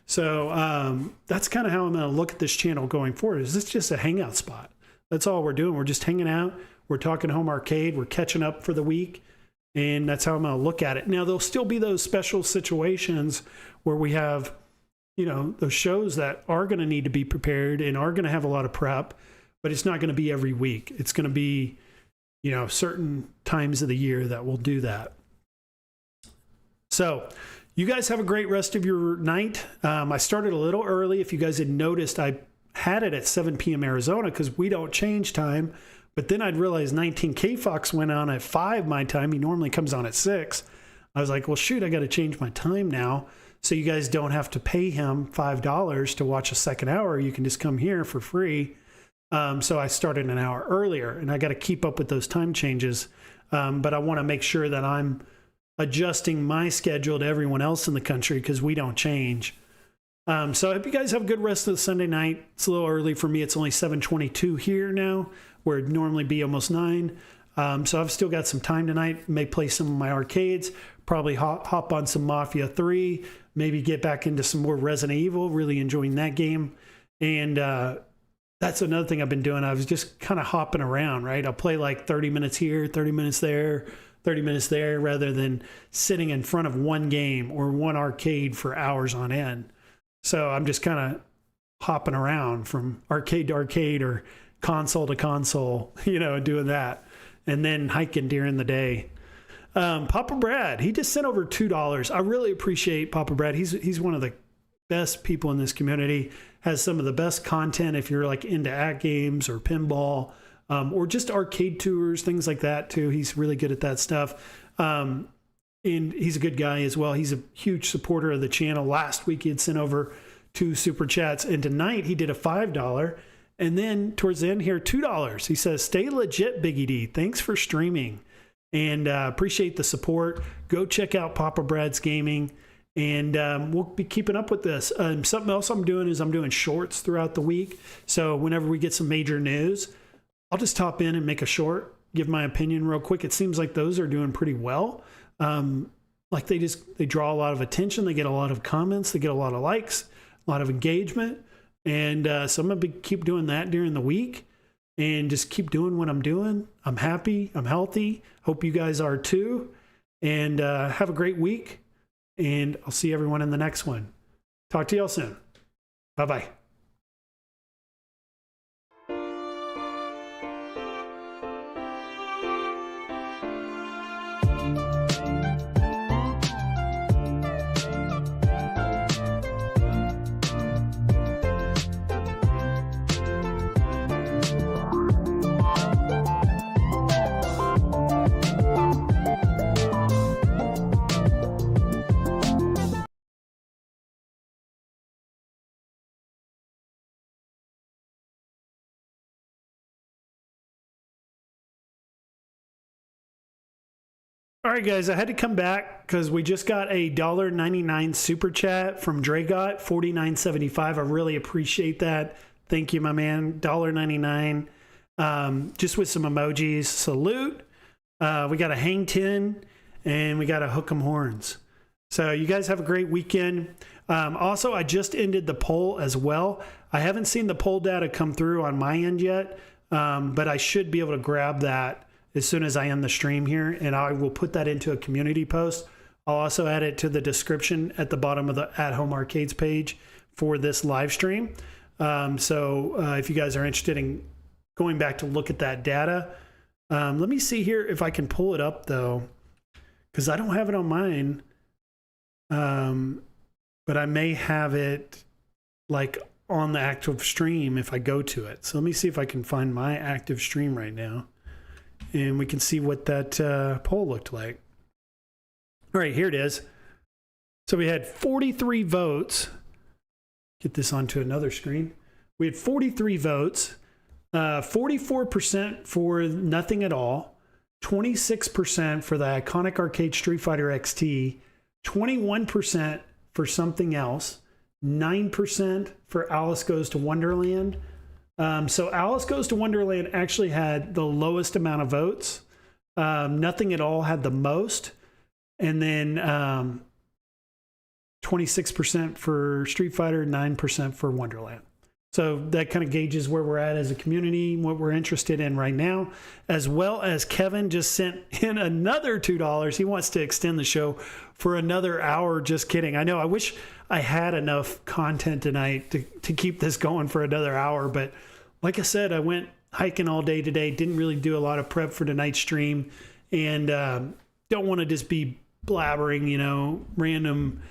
So that's kind of how I'm going to look at this channel going forward. Is this just a hangout spot? That's all we're doing. We're just hanging out. We're talking home arcade. We're catching up for the week. And that's how I'm going to look at it. Now, there'll still be those special situations where we have, you know, those shows that are going to need to be prepared and are going to have a lot of prep, but it's not going to be every week. It's going to be, you know, certain times of the year that we'll do that. So you guys have a great rest of your night. I started a little early. If you guys had noticed, I had it at 7 p.m. Arizona because we don't change time. But then I'd realized 19K Fox went on at 5 my time. He normally comes on at 6. I was like, well, shoot, I got to change my time now. So you guys don't have to pay him $5 to watch a second hour. You can just come here for free. So I started an hour earlier, and I got to keep up with those time changes. But I want to make sure that I'm adjusting my schedule to everyone else in the country because we don't change. So I hope you guys have a good rest of the Sunday night. It's a little early for me. It's only 7:22 here now, where it'd normally be almost 9. So I've still got some time tonight. May play some of my arcades, probably hop on some Mafia 3, maybe get back into some more Resident Evil, really enjoying that game. And that's another thing I've been doing. I was just kind of hopping around, right? I'll play like 30 minutes here, 30 minutes there, 30 minutes there, rather than sitting in front of one game or one arcade for hours on end. So I'm just kind of hopping around from arcade to arcade or console to console, doing that. And then hiking during the day. Papa Brad, he just sent over $2. I really appreciate Papa Brad. He's one of the best people in this community. Has some of the best content if you're like into act games or pinball, or just arcade tours, things like that too. He's really good at that stuff. And he's a good guy as well. He's a huge supporter of the channel. Last week he had sent over 2 super chats, and tonight he did a $5. And then towards the end here, $2. He says, "Stay legit, Biggie D. Thanks for streaming, and appreciate the support. Go check out Papa Brad's Gaming, and we'll be keeping up with this." Something else I'm doing is I'm doing shorts throughout the week. So whenever we get some major news, I'll just hop in and make a short, give my opinion real quick. It seems like those are doing pretty well. Like they draw a lot of attention. They get a lot of comments. They get a lot of likes, a lot of engagement. And so I'm going to keep doing that during the week and just keep doing what I'm doing. I'm happy. I'm healthy. Hope you guys are too. And have a great week. And I'll see everyone in the next one. Talk to y'all soon. Bye-bye. All right, guys, I had to come back because we just got a $1.99 super chat from Dragot, $49.75. I really appreciate that. Thank you, my man. $1.99. Just with some emojis. Salute. We got a hang 10 and we got a hook 'em horns. So you guys have a great weekend. Also, I just ended the poll as well. I haven't seen the poll data come through on my end yet, but I should be able to grab that as soon as I end the stream here, and I will put that into a community post. I'll also add it to the description at the bottom of the At Home Arcades page for this live stream. So if you guys are interested in going back to look at that data, let me see here if I can pull it up though, because I don't have it on mine, but I may have it like on the active stream if I go to it. So let me see if I can find my active stream right now. And we can see what that poll looked like. All right, here it is. So we had 43 votes. Get this onto another screen. We had 43 votes, 44% for nothing at all, 26% for the iconic arcade Street Fighter XT, 21% for something else, 9% for Alice Goes to Wonderland. So Alice Goes to Wonderland actually had the lowest amount of votes. Nothing at all had the most. And then 26% for Street Fighter, 9% for Wonderland. So that kind of gauges where we're at as a community, what we're interested in right now, as well as Kevin just sent in another $2. He wants to extend the show for another hour. Just kidding. I know. I wish I had enough content tonight to keep this going for another hour. But like I said, I went hiking all day today. Didn't really do a lot of prep for tonight's stream. And don't want to just be blabbering, random,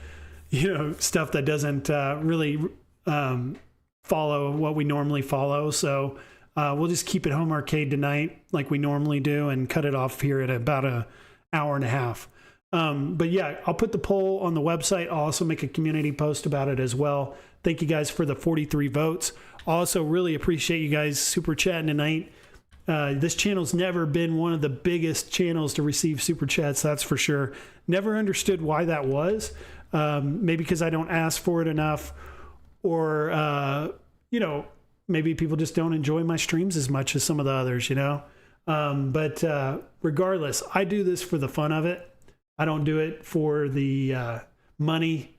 stuff that doesn't really follow what we normally follow. So we'll just keep it home arcade tonight like we normally do and cut it off here at about an hour and a half. But yeah, I'll put the poll on the website. I'll also make a community post about it as well. Thank you guys for the 43 votes. Also really appreciate you guys super chatting tonight. This channel's never been one of the biggest channels to receive super chats, that's for sure. Never understood why that was. Maybe because I don't ask for it enough, or, you know, maybe people just don't enjoy my streams as much as some of the others, you know. But regardless, I do this for the fun of it. I don't do it for the money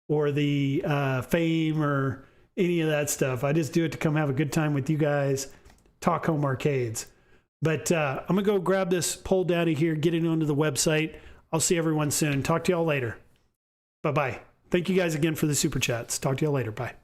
or the fame or any of that stuff. I just do it to come have a good time with you guys, talk home arcades. But I'm going to go grab this poll data here, get it onto the website. I'll see everyone soon. Talk to y'all later. Bye-bye. Thank you guys again for the super chats. Talk to y'all later. Bye.